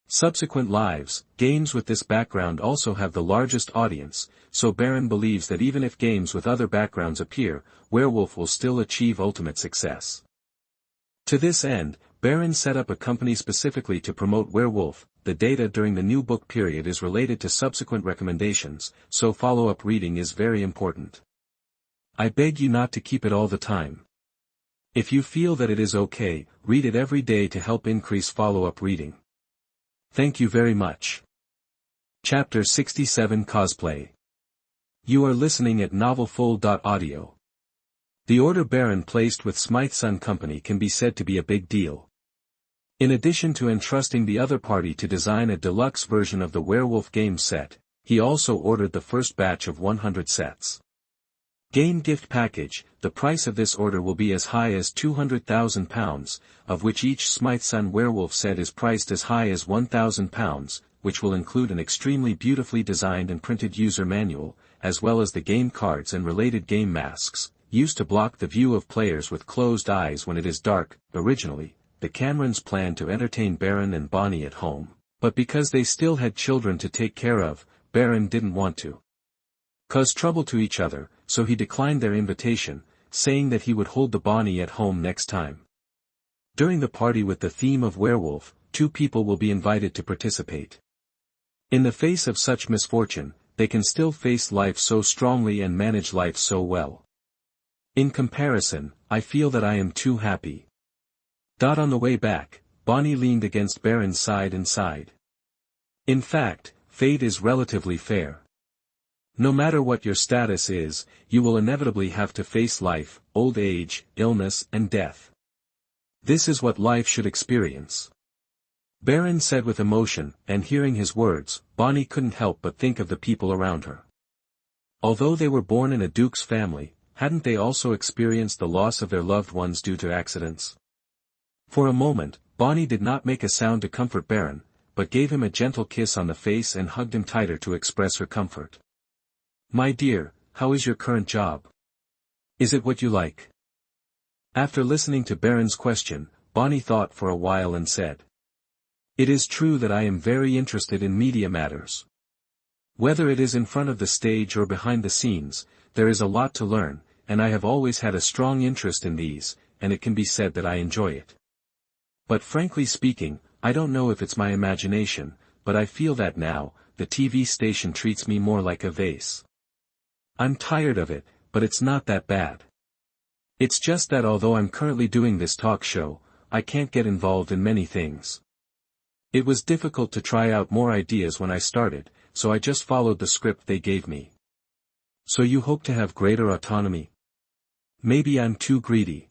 subsequent lives, games with this background also have the largest audience, so Baron believes that even if games with other backgrounds appear, Werewolf will still achieve ultimate success. To this end, Baron set up a company specifically to promote Werewolf. The data during the new book period is related to subsequent recommendations, so follow-up reading is very important. I beg you not to keep it all the time. If you feel that it is okay, read it every day to help increase follow-up reading. Thank you very much. Chapter 67 Cosplay. You are listening at novelfull.audio. The order Baron placed with Smythson Company can be said to be a big deal. In addition to entrusting the other party to design a deluxe version of the Werewolf game set, he also ordered the first batch of 100 sets. Game gift package. The price of this order will be as high as £200,000, of which each Smythson Werewolf set is priced as high as £1,000, which will include an extremely beautifully designed and printed user manual, as well as the game cards and related game masks, used to block the view of players with closed eyes when it is dark. Originally, the Camerons planned to entertain Baron and Bonnie at home, but because they still had children to take care of, Baron didn't want to cause trouble to each other, so he declined their invitation, saying that he would hold the Bonnie at home next time. During the party with the theme of Werewolf, 2 people will be invited to participate. In the face of such misfortune, they can still face life so strongly and manage life so well. In comparison, I feel that I am too happy. On the way back, Bonnie leaned against Baron's side and sighed. In fact, fate is relatively fair. No matter what your status is, you will inevitably have to face life, old age, illness, and death. This is what life should experience. Baron said with emotion, and hearing his words, Bonnie couldn't help but think of the people around her. Although they were born in a duke's family, hadn't they also experienced the loss of their loved ones due to accidents? For a moment, Bonnie did not make a sound to comfort Baron, but gave him a gentle kiss on the face and hugged him tighter to express her comfort. My dear, how is your current job? Is it what you like? After listening to Baron's question, Bonnie thought for a while and said, It is true that I am very interested in media matters. Whether it is in front of the stage or behind the scenes, there is a lot to learn, and I have always had a strong interest in these, and it can be said that I enjoy it. But frankly speaking, I don't know if it's my imagination, but I feel that now, the TV station treats me more like a vase. I'm tired of it, but it's not that bad. It's just that although I'm currently doing this talk show, I can't get involved in many things. It was difficult to try out more ideas when I started, so I just followed the script they gave me. So you hope to have greater autonomy? Maybe I'm too greedy.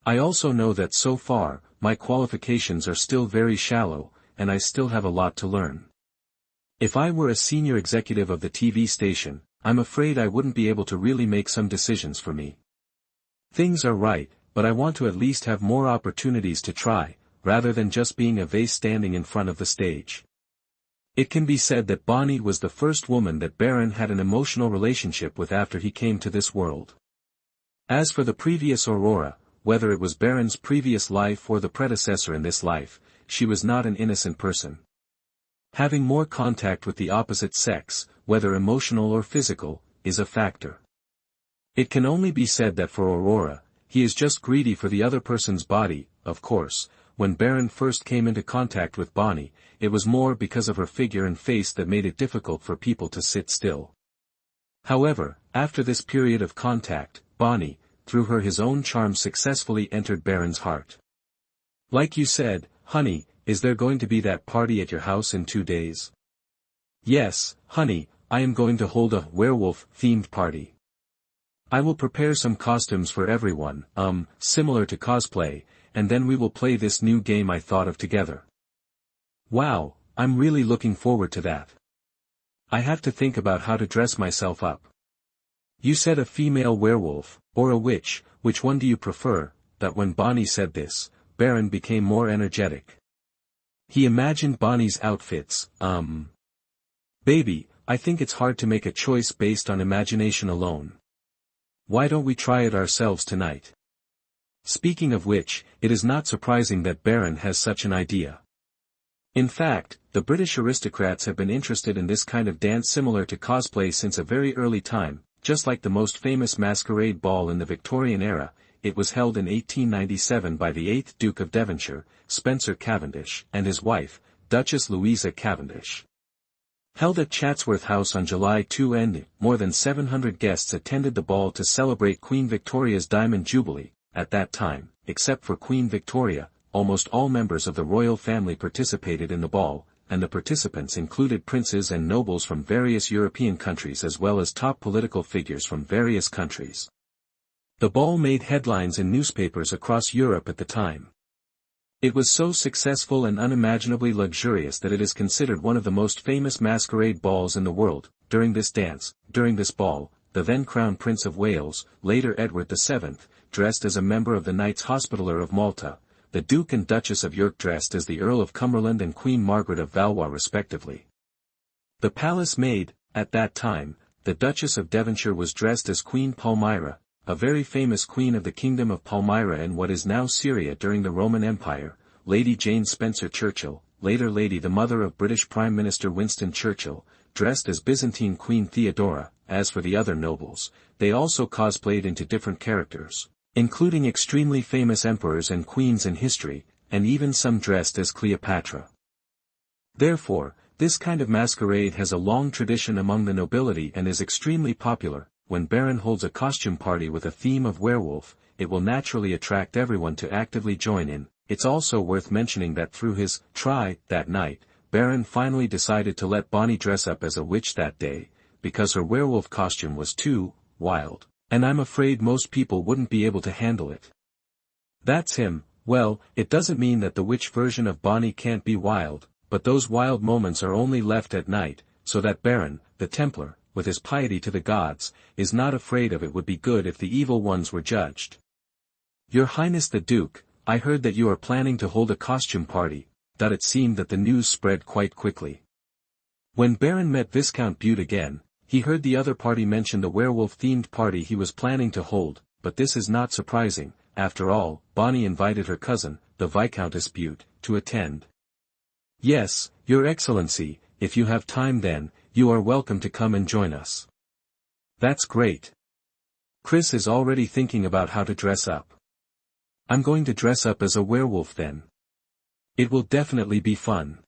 I also know that so far, my qualifications are still very shallow, and I still have a lot to learn. If I were a senior executive of the TV station, I'm afraid I wouldn't be able to really make some decisions for me. Things are right, but I want to at least have more opportunities to try, rather than just being a vase standing in front of the stage. It can be said that Bonnie was the first woman that Baron had an emotional relationship with after he came to this world. As for the previous Aurora, whether it was Baron's previous life or the predecessor in this life, she was not an innocent person. Having more contact with the opposite sex, whether emotional or physical, is a factor. It can only be said that for Aurora, he is just greedy for the other person's body. Of course, when Baron first came into contact with Bonnie, it was more because of her figure and face that made it difficult for people to sit still. However, after this period of contact, Bonnie, through his own charm successfully entered Baron's heart. Like you said, honey, is there going to be that party at your house in 2 days? Yes, honey, I am going to hold a werewolf-themed party. I will prepare some costumes for everyone, similar to cosplay, and then we will play this new game I thought of together. Wow, I'm really looking forward to that. I have to think about how to dress myself up. You said a female werewolf, or a witch, which one do you prefer? That when Bonnie said this, Baron became more energetic. He imagined Bonnie's outfits. Baby, I think it's hard to make a choice based on imagination alone. Why don't we try it ourselves tonight? Speaking of which, it is not surprising that Baron has such an idea. In fact, the British aristocrats have been interested in this kind of dance similar to cosplay since a very early time, just like the most famous masquerade ball in the Victorian era. It was held in 1897 by the 8th Duke of Devonshire, Spencer Cavendish, and his wife, Duchess Louisa Cavendish. Held at Chatsworth House on July 2 and more than 700 guests attended the ball to celebrate Queen Victoria's Diamond Jubilee. At that time, except for Queen Victoria, almost all members of the royal family participated in the ball, and the participants included princes and nobles from various European countries as well as top political figures from various countries. The ball made headlines in newspapers across Europe at the time. It was so successful and unimaginably luxurious that it is considered one of the most famous masquerade balls in the world. During this ball, the then Crown Prince of Wales, later Edward VII, dressed as a member of the Knights Hospitaller of Malta, the Duke and Duchess of York dressed as the Earl of Cumberland and Queen Margaret of Valois respectively. The palace maid, at that time, the Duchess of Devonshire was dressed as Queen Palmyra, a very famous queen of the Kingdom of Palmyra in what is now Syria during the Roman Empire. Lady Jane Spencer Churchill, later Lady the mother of British Prime Minister Winston Churchill, dressed as Byzantine Queen Theodora. As for the other nobles, they also cosplayed into different characters, including extremely famous emperors and queens in history, and even some dressed as Cleopatra. Therefore, this kind of masquerade has a long tradition among the nobility and is extremely popular. When Baron holds a costume party with a theme of werewolf, it will naturally attract everyone to actively join in. It's also worth mentioning that through his try that night, Baron finally decided to let Bonnie dress up as a witch that day, because her werewolf costume was too wild, and I'm afraid most people wouldn't be able to handle it. That's him. Well, it doesn't mean that the witch version of Bonnie can't be wild, but those wild moments are only left at night, so that Baron, the Templar, with his piety to the gods, is not afraid of it. Would be good if the evil ones were judged. Your Highness the Duke, I heard that you are planning to hold a costume party. It seemed that the news spread quite quickly. When Baron met Viscount Bute again, he heard the other party mention the werewolf-themed party he was planning to hold, but this is not surprising. After all, Bonnie invited her cousin, the Viscountess Bute, to attend. Yes, Your Excellency, if you have time then, you are welcome to come and join us. That's great. Chris is already thinking about how to dress up. I'm going to dress up as a werewolf then. It will definitely be fun.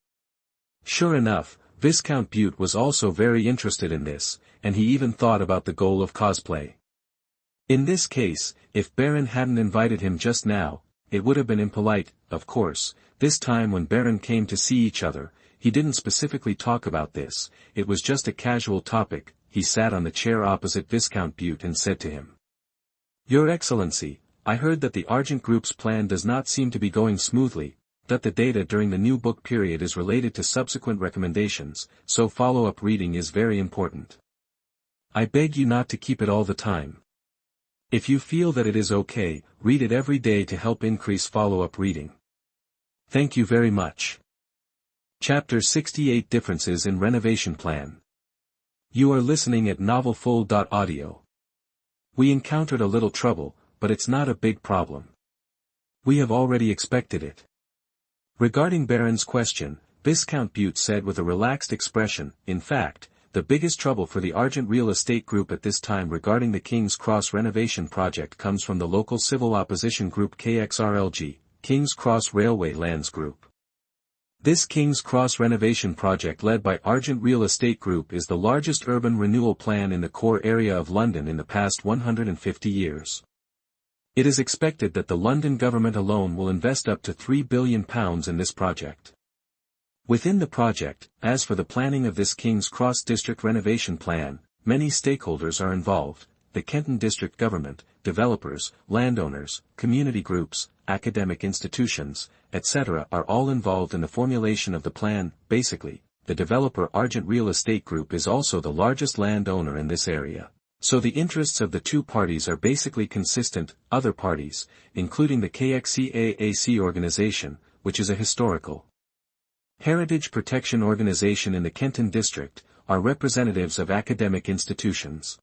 Sure enough, Viscount Bute was also very interested in this, and he even thought about the goal of cosplay. In this case, if Baron hadn't invited him just now, it would have been impolite. Of course, this time when Baron came to see each other, he didn't specifically talk about this, it was just a casual topic. He sat on the chair opposite Viscount Bute and said to him, Your Excellency, I heard that the Argent Group's plan does not seem to be going smoothly. that the data during the new book period is related to subsequent recommendations, so follow-up reading is very important. I beg you not to keep it all the time. If you feel that it is okay, read it every day to help increase follow-up reading. Thank you very much. Chapter 68 Differences in Renovation Plan. You are listening at novelfull.audio. We encountered a little trouble, but it's not a big problem. We have already expected it. Regarding Baron's question, Viscount Butte said with a relaxed expression, in fact, the biggest trouble for the Argent Real Estate Group at this time regarding the King's Cross renovation project comes from the local civil opposition group KXRLG, King's Cross Railway Lands Group. This King's Cross renovation project led by Argent Real Estate Group is the largest urban renewal plan in the core area of London in the past 150 years. It is expected that the London government alone will invest up to £3 billion in this project. Within the project, as for the planning of this King's Cross District renovation plan, many stakeholders are involved: the Kenton District Government, developers, landowners, community groups, academic institutions, etc. are all involved in the formulation of the plan. Basically, the developer Argent Real Estate Group is also the largest landowner in this area. So the interests of the two parties are basically consistent. Other parties, including the KXCAAC organization, which is a historical heritage protection organization in the Kenton District, are representatives of academic institutions.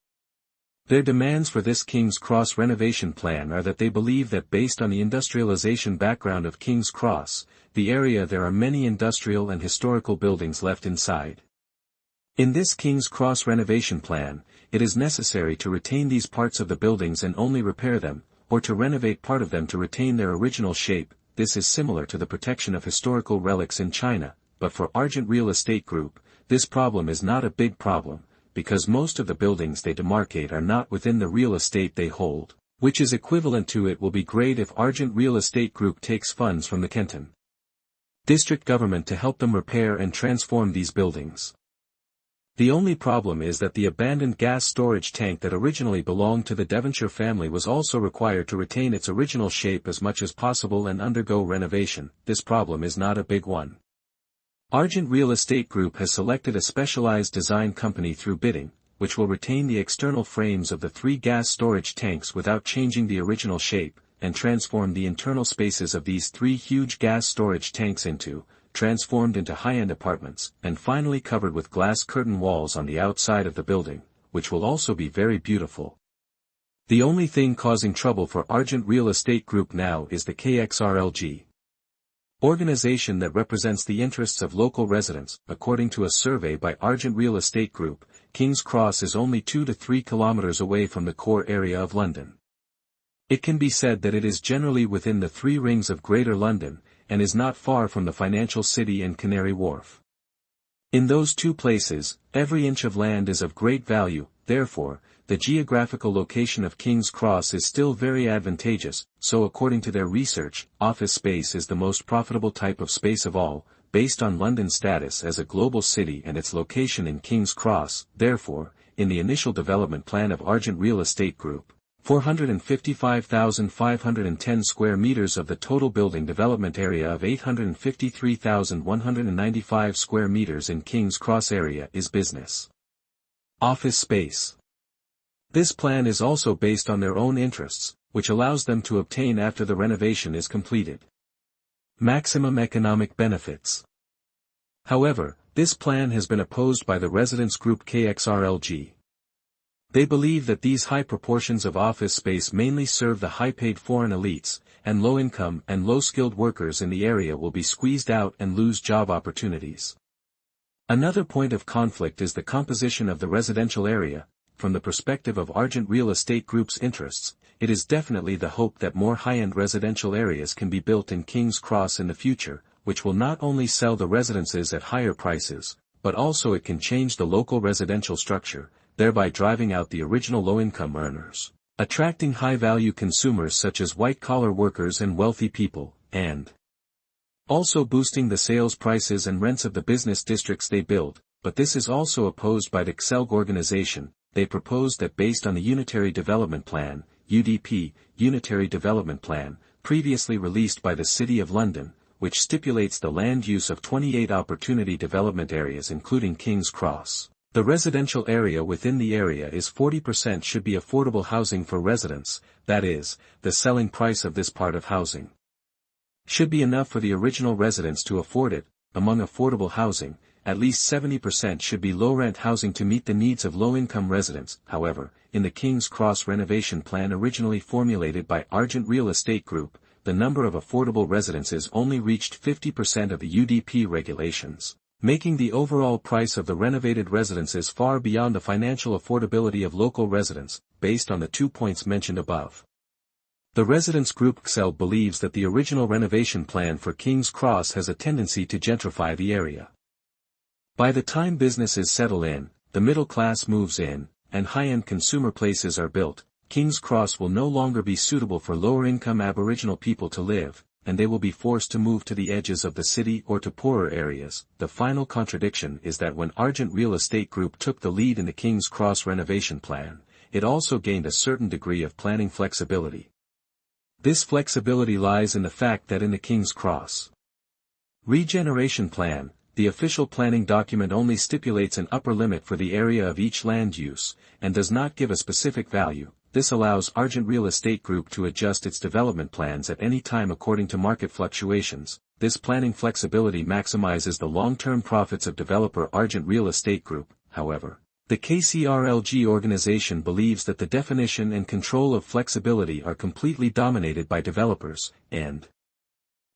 Their demands for this King's Cross renovation plan are that they believe that based on the industrialization background of King's Cross, the area there are many industrial and historical buildings left inside. In this King's Cross renovation plan, it is necessary to retain these parts of the buildings and only repair them, or to renovate part of them to retain their original shape. This is similar to the protection of historical relics in China, but for Argent Real Estate Group, this problem is not a big problem, because most of the buildings they demarcate are not within the real estate they hold, which is equivalent to it will be great if Argent Real Estate Group takes funds from the Kenton District Government to help them repair and transform these buildings. The only problem is that the abandoned gas storage tank that originally belonged to the Devonshire family was also required to retain its original shape as much as possible and undergo renovation. This problem is not a big one. Argent Real Estate Group has selected a specialized design company through bidding, which will retain the external frames of the three gas storage tanks without changing the original shape, and transform the internal spaces of these three huge gas storage tanks transformed into high-end apartments, and finally covered with glass curtain walls on the outside of the building, which will also be very beautiful. The only thing causing trouble for Argent Real Estate Group now is the KXRLG organization that represents the interests of local residents. According to a survey by Argent Real Estate Group, King's Cross is only 2 to 3 kilometers away from the core area of London. It can be said that it is generally within the 3 rings of Greater London, and is not far from the financial city and Canary Wharf. In those two places, every inch of land is of great value. Therefore, the geographical location of King's Cross is still very advantageous. So according to their research, office space is the most profitable type of space of all, based on London's status as a global city and its location in King's Cross. Therefore, in the initial development plan of Argent Real Estate Group, 455,510 square meters of the total building development area of 853,195 square meters in King's Cross area is business office space. This plan is also based on their own interests, which allows them to obtain after the renovation is completed maximum economic benefits. However, this plan has been opposed by the residents group KXRLG. They believe that these high proportions of office space mainly serve the high-paid foreign elites, and low-income and low-skilled workers in the area will be squeezed out and lose job opportunities. Another point of conflict is the composition of the residential area. From the perspective of Argent Real Estate Group's interests, it is definitely the hope that more high-end residential areas can be built in King's Cross in the future, which will not only sell the residences at higher prices, but also it can change the local residential structure, thereby driving out the original low-income earners, attracting high-value consumers such as white-collar workers and wealthy people, and also boosting the sales prices and rents of the business districts they build. But this is also opposed by the XELG organization. They propose that based on the Unitary Development Plan, UDP, Unitary Development Plan, previously released by the City of London, which stipulates the land use of 28 opportunity development areas including King's Cross. The residential area within the area is 40% should be affordable housing for residents, that is, the selling price of this part of housing should be enough for the original residents to afford it. Among affordable housing, at least 70% should be low-rent housing to meet the needs of low-income residents. However, in the King's Cross renovation plan originally formulated by Argent Real Estate Group, the number of affordable residences only reached 50% of the UDP regulations, making the overall price of the renovated residences far beyond the financial affordability of local residents, based on the 2 points mentioned above. The residents group XL believes that the original renovation plan for King's Cross has a tendency to gentrify the area. By the time businesses settle in, the middle class moves in, and high-end consumer places are built, King's Cross will no longer be suitable for lower-income Aboriginal people to live, and they will be forced to move to the edges of the city or to poorer areas. The final contradiction is that when Argent Real Estate Group took the lead in the King's Cross renovation plan, it also gained a certain degree of planning flexibility. This flexibility lies in the fact that in the King's Cross regeneration plan, the official planning document only stipulates an upper limit for the area of each land use, and does not give a specific value. This allows Argent Real Estate Group to adjust its development plans at any time according to market fluctuations. This planning flexibility maximizes the long-term profits of developer Argent Real Estate Group. However, the KCRLG organization believes that the definition and control of flexibility are completely dominated by developers, and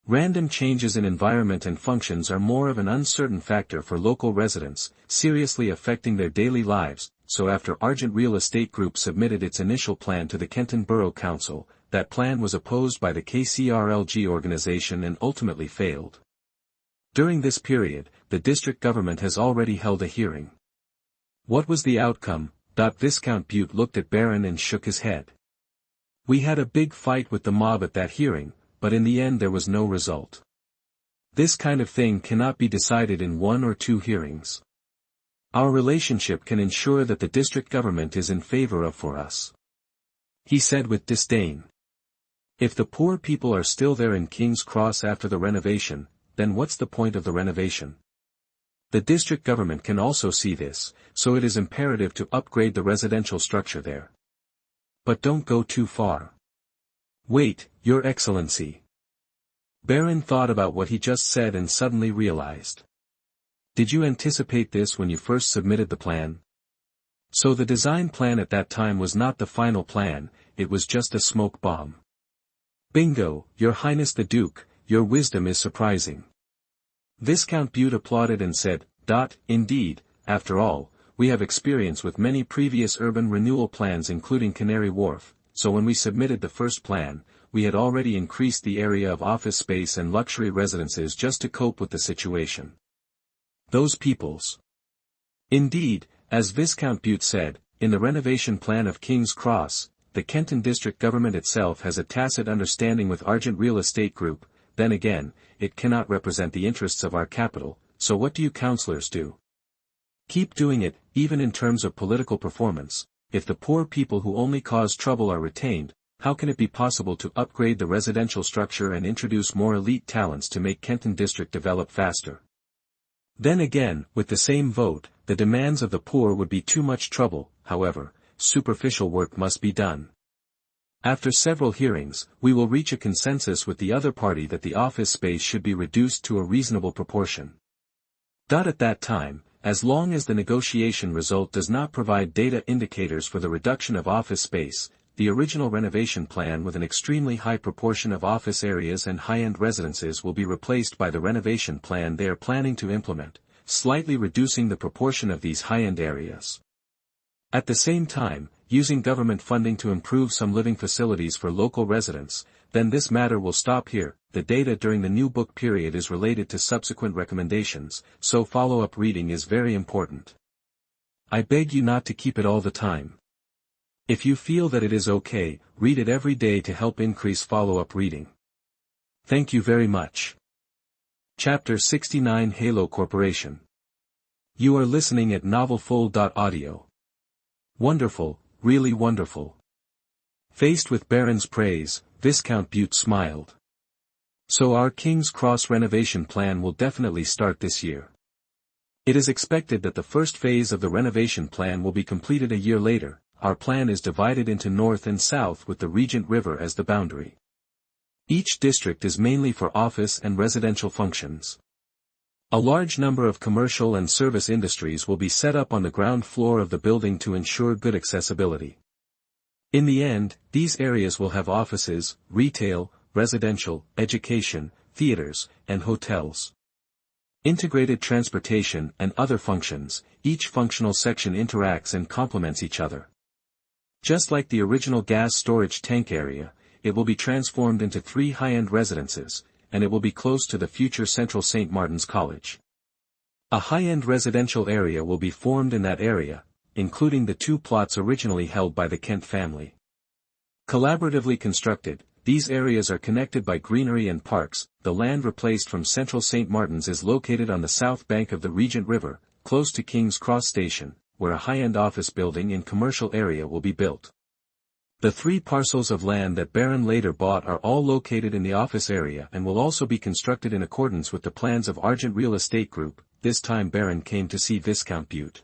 random changes in environment and functions are more of an uncertain factor for local residents, seriously affecting their daily lives. So after Argent Real Estate Group submitted its initial plan to the Kenton Borough Council, that plan was opposed by the KCRLG organization and ultimately failed. During this period, the district government has already held a hearing. What was the outcome? Viscount Butte looked at Barron and shook his head. We had a big fight with the mob at that hearing, but in the end there was no result. This kind of thing cannot be decided in 1 or 2 hearings. Our relationship can ensure that the district government is in favor of for us, he said with disdain. If the poor people are still there in King's Cross after the renovation, then what's the point of the renovation? The district government can also see this, so it is imperative to upgrade the residential structure there. But don't go too far. Wait, Your Excellency. Barron thought about what he just said and suddenly realized. Did you anticipate this when you first submitted the plan? So the design plan at that time was not the final plan, it was just a smoke bomb. Bingo, Your Highness the Duke, your wisdom is surprising. Viscount Butte applauded and said, Indeed, after all, we have experience with many previous urban renewal plans including Canary Wharf, so when we submitted the first plan, we had already increased the area of office space and luxury residences just to cope with the situation. Those peoples. Indeed, as Viscount Butte said, in the renovation plan of King's Cross, the Kenton district government itself has a tacit understanding with Argent Real Estate Group. Then again, it cannot represent the interests of our capital, so what do you councillors do? Keep doing it, even in terms of political performance. If the poor people who only cause trouble are retained, how can it be possible to upgrade the residential structure and introduce more elite talents to make Kenton district develop faster? Then again, with the same vote, the demands of the poor would be too much trouble. However, superficial work must be done. After several hearings, we will reach a consensus with the other party that the office space should be reduced to a reasonable proportion. At that time, as long as the negotiation result does not provide data indicators for the reduction of office space, the original renovation plan with an extremely high proportion of office areas and high-end residences will be replaced by the renovation plan they are planning to implement, slightly reducing the proportion of these high-end areas. At the same time, using government funding to improve some living facilities for local residents, then this matter will stop here. The data during the new book period is related to subsequent recommendations, so follow-up reading is very important. I beg you not to keep it all the time. If you feel that it is okay, read it every day to help increase follow-up reading. Thank you very much. Chapter 69 Halo Corporation. You are listening at novelfull.audio. Wonderful, really wonderful. Faced with Barron's praise, Viscount Butte smiled. So our King's Cross renovation plan will definitely start this year. It is expected that the first phase of the renovation plan will be completed a year later. Our plan is divided into north and south with the Regent River as the boundary. Each district is mainly for office and residential functions. A large number of commercial and service industries will be set up on the ground floor of the building to ensure good accessibility. In the end, these areas will have offices, retail, residential, education, theaters, and hotels. Integrated transportation and other functions. Each functional section interacts and complements each other. Just like the original gas storage tank area, it will be transformed into 3 high-end residences, and it will be close to the future Central St. Martin's College. A high-end residential area will be formed in that area, including the 2 plots originally held by the Kent family. Collaboratively constructed, these areas are connected by greenery and parks. The land replaced from Central St. Martin's is located on the south bank of the Regent River, close to King's Cross Station, where a high-end office building and commercial area will be built. The 3 parcels of land that Baron later bought are all located in the office area and will also be constructed in accordance with the plans of Argent Real Estate Group. This time Baron came to see Viscount Bute.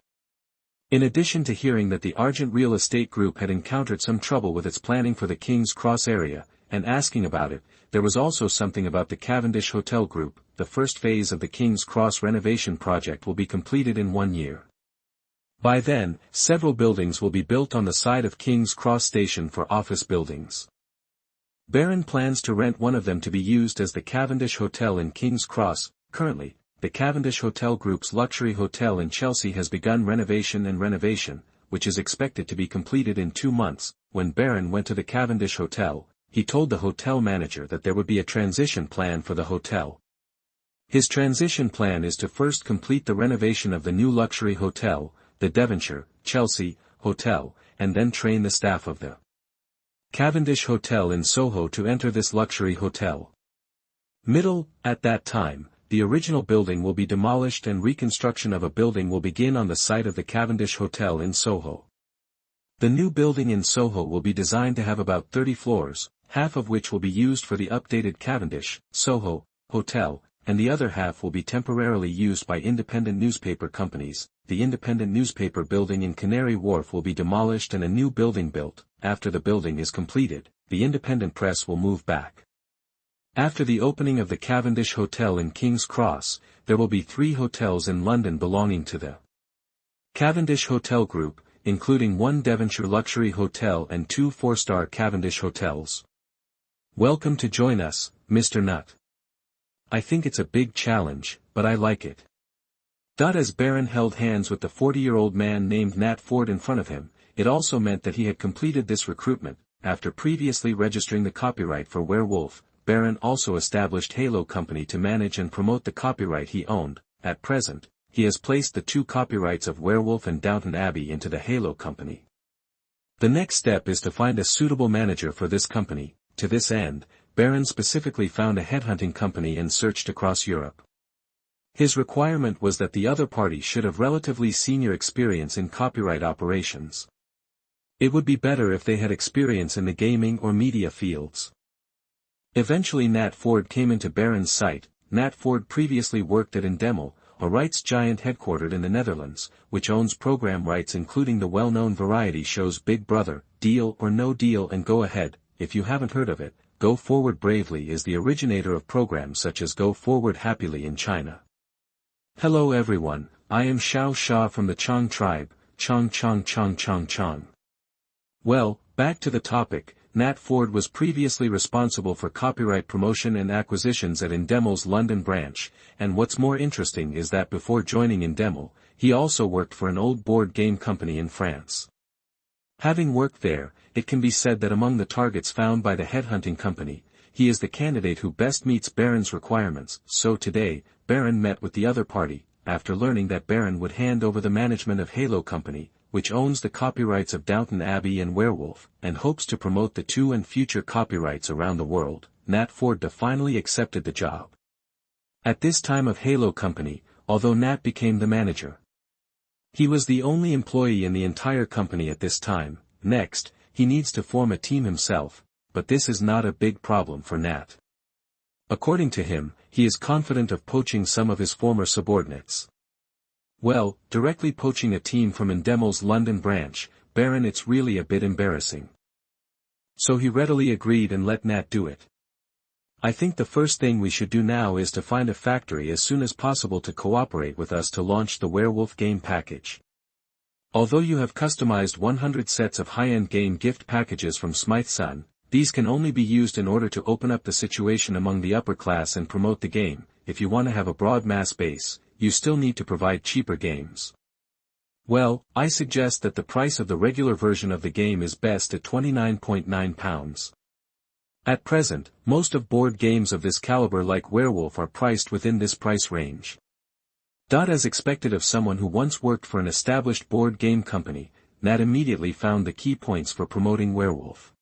In addition to hearing that the Argent Real Estate Group had encountered some trouble with its planning for the King's Cross area, and asking about it, there was also something about the Cavendish Hotel Group. The first phase of the King's Cross renovation project will be completed in 1 year. By then, several buildings will be built on the side of King's Cross Station for office buildings. Baron plans to rent one of them to be used as the Cavendish Hotel in King's Cross. Currently, the Cavendish Hotel Group's luxury hotel in Chelsea has begun renovation, which is expected to be completed in 2 months. When Baron went to the Cavendish Hotel, he told the hotel manager that there would be a transition plan for the hotel. His transition plan is to first complete the renovation of the new luxury hotel, the Devonshire, Chelsea, Hotel, and then train the staff of the Cavendish Hotel in Soho to enter this luxury hotel. At that time, the original building will be demolished and reconstruction of a building will begin on the site of the Cavendish Hotel in Soho. The new building in Soho will be designed to have about 30 floors, half of which will be used for the updated Cavendish, Soho, Hotel, and the other half will be temporarily used by independent newspaper companies. The independent newspaper building in Canary Wharf will be demolished and a new building built. After the building is completed, the independent press will move back. After the opening of the Cavendish Hotel in King's Cross, there will be 3 hotels in London belonging to the Cavendish Hotel Group, including 1 Devonshire luxury hotel and 2 4-star Cavendish hotels. Welcome to join us, Mr. Nutt. I think it's a big challenge, but I like it. As Baron held hands with the 40-year-old man named Nat Ford in front of him, it also meant that he had completed this recruitment. After previously registering the copyright for Werewolf, Baron also established Halo Company to manage and promote the copyright he owned. At present, he has placed the 2 copyrights of Werewolf and Downton Abbey into the Halo Company. The next step is to find a suitable manager for this company. To this end, Baron specifically found a headhunting company and searched across Europe. His requirement was that the other party should have relatively senior experience in copyright operations. It would be better if they had experience in the gaming or media fields. Eventually Nat Ford came into Baron's sight. Nat Ford previously worked at Endemol, a rights giant headquartered in the Netherlands, which owns program rights including the well-known variety shows Big Brother, Deal or No Deal and Go Ahead. If you haven't heard of it, Go Forward Bravely is the originator of programs such as Go Forward Happily in China. Hello everyone, I am Xiao Xia from the Chong tribe, Chong Chong Chong Chong Chong. Well, back to the topic. Nat Ford was previously responsible for copyright promotion and acquisitions at Endemol's London branch, and what's more interesting is that before joining Endemol, he also worked for an old board game company in France. Having worked there, it can be said that among the targets found by the headhunting company, he is the candidate who best meets Baron's requirements. So today, Baron met with the other party, after learning that Baron would hand over the management of Halo Company, which owns the copyrights of Downton Abbey and Werewolf, and hopes to promote the 2 and future copyrights around the world. Nat Ford finally accepted the job. At this time of Halo Company, although Nat became the manager, he was the only employee in the entire company at this time. Next, he needs to form a team himself, but this is not a big problem for Nat. According to him, he is confident of poaching some of his former subordinates. Well, directly poaching a team from Indemel's London branch, Baron, it's really a bit embarrassing. So he readily agreed and let Nat do it. I think the first thing we should do now is to find a factory as soon as possible to cooperate with us to launch the Werewolf game package. Although you have customized 100 sets of high-end game gift packages from Smytheson, these can only be used in order to open up the situation among the upper class and promote the game. If you want to have a broad mass base, you still need to provide cheaper games. Well, I suggest that the price of the regular version of the game is best at £29.9. At present, most of board games of this caliber like Werewolf are priced within this price range. As expected of someone who once worked for an established board game company, Nat immediately found the key points for promoting Werewolf.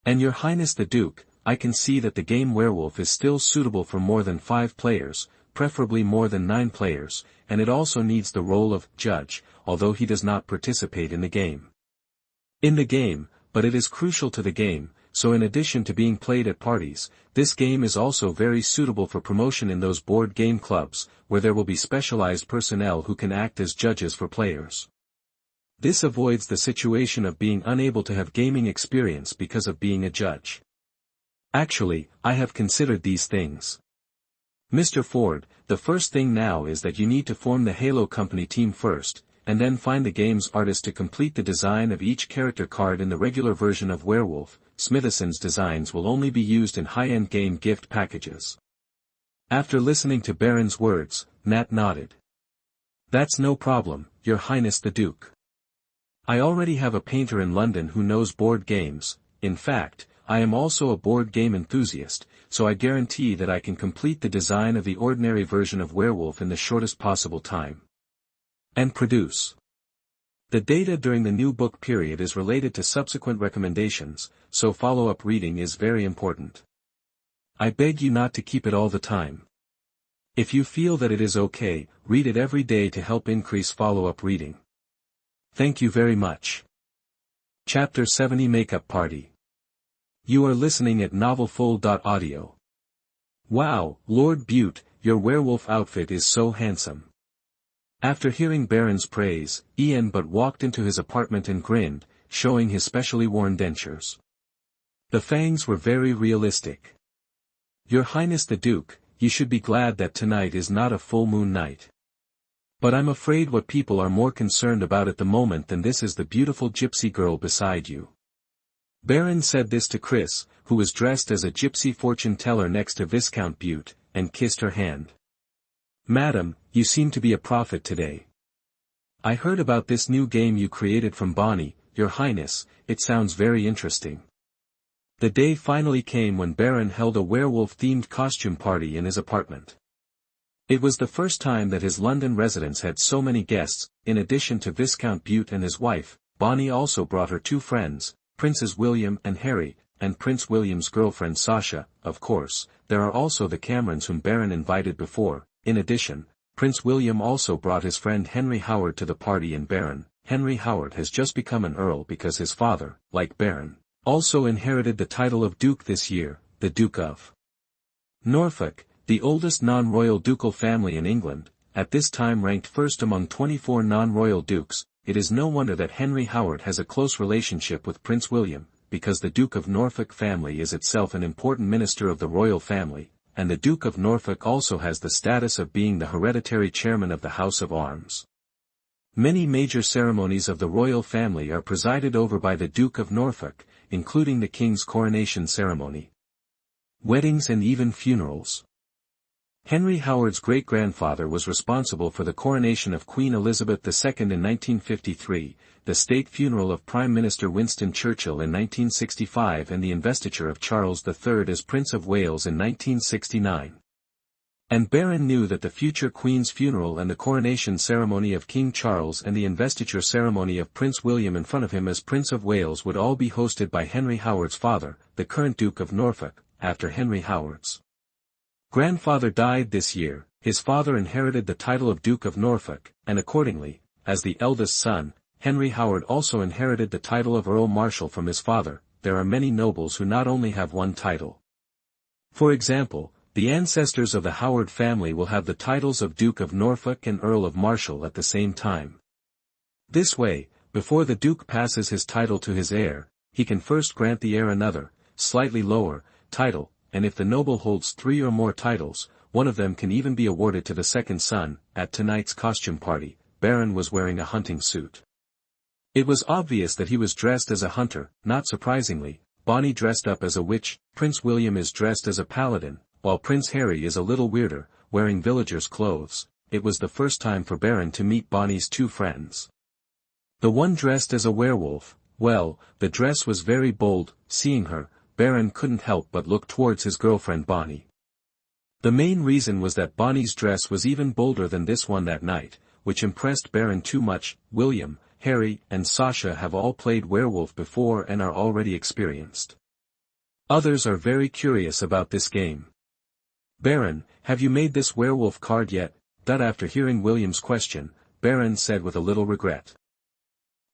And Your Highness the Duke, I can see that the game Werewolf is still suitable for more than 5 players, preferably more than 9 players, and it also needs the role of judge, although he does not participate in the game. But it is crucial to the game, so in addition to being played at parties, this game is also very suitable for promotion in those board game clubs, where there will be specialized personnel who can act as judges for players. This avoids the situation of being unable to have gaming experience because of being a judge. Actually, I have considered these things. Mr. Ford, the first thing now is that you need to form the Halo Company team first, and then find the game's artist to complete the design of each character card in the regular version of Werewolf. Smithson's designs will only be used in high-end game gift packages. After listening to Baron's words, Nat nodded. That's no problem, Your Highness the Duke. I already have a painter in London who knows board games. In fact, I am also a board game enthusiast, so I guarantee that I can complete the design of the ordinary version of Werewolf in the shortest possible time. And produce. The data during the new book period is related to subsequent recommendations, so follow-up reading is very important. I beg you not to keep it all the time. If you feel that it is okay, read it every day to help increase follow-up reading. Thank you very much. Chapter 70 Makeup Party. You are listening at novelfull.audio. Wow, Lord Bute, your werewolf outfit is so handsome. After hearing Baron's praise, Ian but walked into his apartment and grinned, showing his specially worn dentures. The fangs were very realistic. Your Highness the Duke, you should be glad that tonight is not a full moon night. But I'm afraid what people are more concerned about at the moment than this is the beautiful gypsy girl beside you. Baron said this to Chris, who was dressed as a gypsy fortune teller next to Viscount Bute, and kissed her hand. Madam, you seem to be a prophet today. I heard about this new game you created from Bonnie, Your Highness, it sounds very interesting. The day finally came when Baron held a werewolf-themed costume party in his apartment. It was the first time that his London residence had so many guests. In addition to Viscount Bute and his wife, Bonnie also brought her 2 friends, Princes William and Harry, and Prince William's girlfriend Sasha. Of course, there are also the Camerons whom Baron invited before. In addition, Prince William also brought his friend Henry Howard to the party, and Henry Howard has just become an earl because his father, like Baron, also inherited the title of Duke this year, the Duke of Norfolk, the oldest non-royal ducal family in England, at this time ranked first among 24 non-royal dukes. It is no wonder that Henry Howard has a close relationship with Prince William, because the Duke of Norfolk family is itself an important minister of the royal family, and the Duke of Norfolk also has the status of being the hereditary chairman of the House of Arms. Many major ceremonies of the royal family are presided over by the Duke of Norfolk, including the King's coronation ceremony, weddings and even funerals. Henry Howard's great-grandfather was responsible for the coronation of Queen Elizabeth II in 1953, the state funeral of Prime Minister Winston Churchill in 1965, and the investiture of Charles III as Prince of Wales in 1969. And Baron knew that the future Queen's funeral and the coronation ceremony of King Charles and the investiture ceremony of Prince William in front of him as Prince of Wales would all be hosted by Henry Howard's father, the current Duke of Norfolk. After Henry Howard's grandfather died this year, his father inherited the title of Duke of Norfolk, and accordingly, as the eldest son, Henry Howard also inherited the title of Earl Marshal from his father. There are many nobles who not only have one title. For example, The ancestors of the Howard family will have the titles of Duke of Norfolk and Earl of Marshall at the same time. This way, before the Duke passes his title to his heir, he can first grant the heir another, slightly lower, title, and if the noble holds 3 or more titles, one of them can even be awarded to the second son. At tonight's costume party, Baron was wearing a hunting suit. It was obvious that he was dressed as a hunter. Not surprisingly, Bonnie dressed up as a witch, Prince William is dressed as a paladin, while Prince Harry is a little weirder, wearing villagers' clothes. It was the first time for Baron to meet Bonnie's 2 friends. The one dressed as a werewolf, well, the dress was very bold. Seeing her, Baron couldn't help but look towards his girlfriend Bonnie. The main reason was that Bonnie's dress was even bolder than this one that night, which impressed Baron too much. William, Harry, and Sasha have all played werewolf before and are already experienced. Others are very curious about this game. Baron, have you made this werewolf card yet? After hearing William's question, Baron said with a little regret.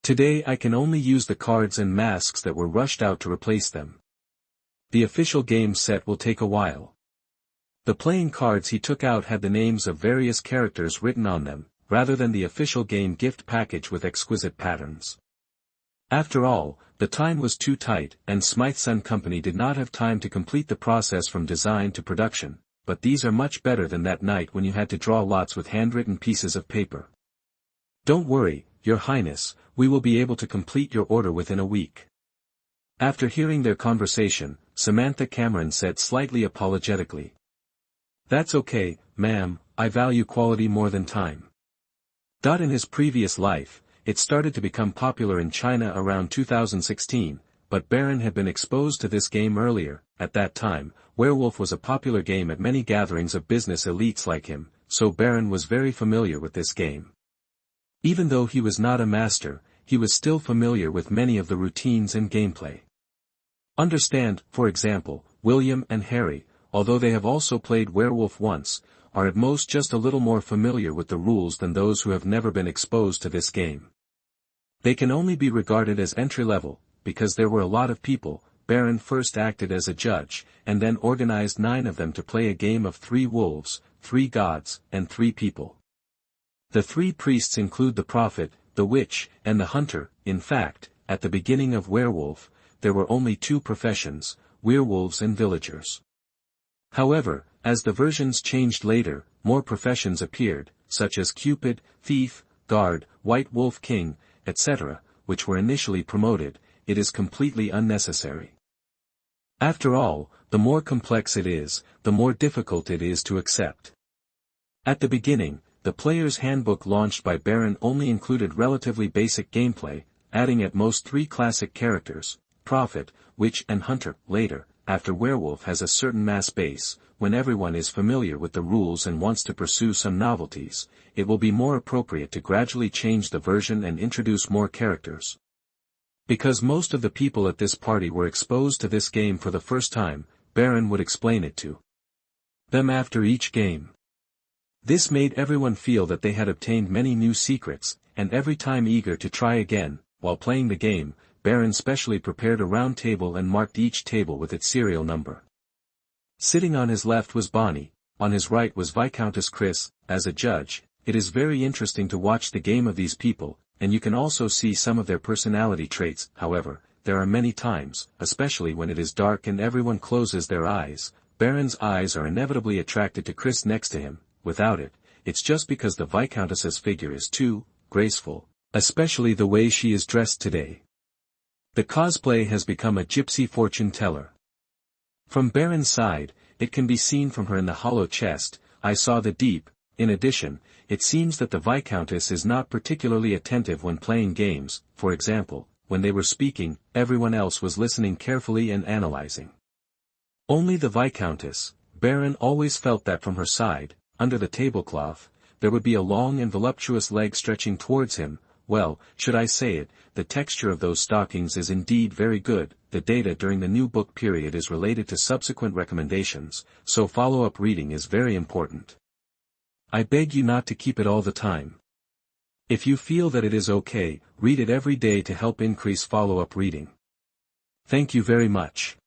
Today I can only use the cards and masks that were rushed out to replace them. The official game set will take a while. The playing cards he took out had the names of various characters written on them, rather than the official game gift package with exquisite patterns. After all, the time was too tight, and Smythe & Company did not have time to complete the process from design to production, but these are much better than that night when you had to draw lots with handwritten pieces of paper. Don't worry, Your Highness, we will be able to complete your order within a week. After hearing their conversation, Samantha Cameron said slightly apologetically. That's okay, ma'am, I value quality more than time. In his previous life, it started to become popular in China around 2016, but Baron had been exposed to this game earlier. At that time, Werewolf was a popular game at many gatherings of business elites like him, so Baron was very familiar with this game. Even though he was not a master, he was still familiar with many of the routines and gameplay. Understand, for example, William and Harry, although they have also played Werewolf once, are at most just a little more familiar with the rules than those who have never been exposed to this game. They can only be regarded as entry-level, because there were a lot of people. Baron first acted as a judge, and then organized 9 of them to play a game of 3 wolves, 3 gods, and 3 people. The 3 priests include the prophet, the witch, and the hunter. In fact, at the beginning of Werewolf, there were only 2 professions, werewolves and villagers. However, as the versions changed later, more professions appeared, such as Cupid, Thief, Guard, White Wolf King, etc., which were initially promoted. It is completely unnecessary. After all, the more complex it is, the more difficult it is to accept. At the beginning, the player's handbook launched by Baron only included relatively basic gameplay, adding at most 3 classic characters, Prophet, Witch and Hunter. Later, after Werewolf has a certain mass base, when everyone is familiar with the rules and wants to pursue some novelties, it will be more appropriate to gradually change the version and introduce more characters. Because most of the people at this party were exposed to this game for the first time, Baron would explain it to them after each game. This made everyone feel that they had obtained many new secrets, and every time eager to try again. While playing the game, Baron specially prepared a round table and marked each table with its serial number. Sitting on his left was Bonnie, on his right was Viscountess Chris. As a judge, it is very interesting to watch the game of these people, and you can also see some of their personality traits. However, there are many times, especially when it is dark and everyone closes their eyes, Baron's eyes are inevitably attracted to Chris next to him. Without it, it's just because the Viscountess's figure is too graceful, especially the way she is dressed today. The cosplay has become a gypsy fortune teller. From Baron's side, it can be seen from her in the hollow chest, I saw the deep. In addition, it seems that the Viscountess is not particularly attentive when playing games. For example, when they were speaking, everyone else was listening carefully and analyzing. Only the Viscountess. Baron always felt that from her side, under the tablecloth, there would be a long and voluptuous leg stretching towards him. Well, should I say it, the texture of those stockings is indeed very good. The data during the new book period is related to subsequent recommendations, so follow-up reading is very important. I beg you not to keep it all the time. If you feel that it is okay, read it every day to help increase follow-up reading. Thank you very much.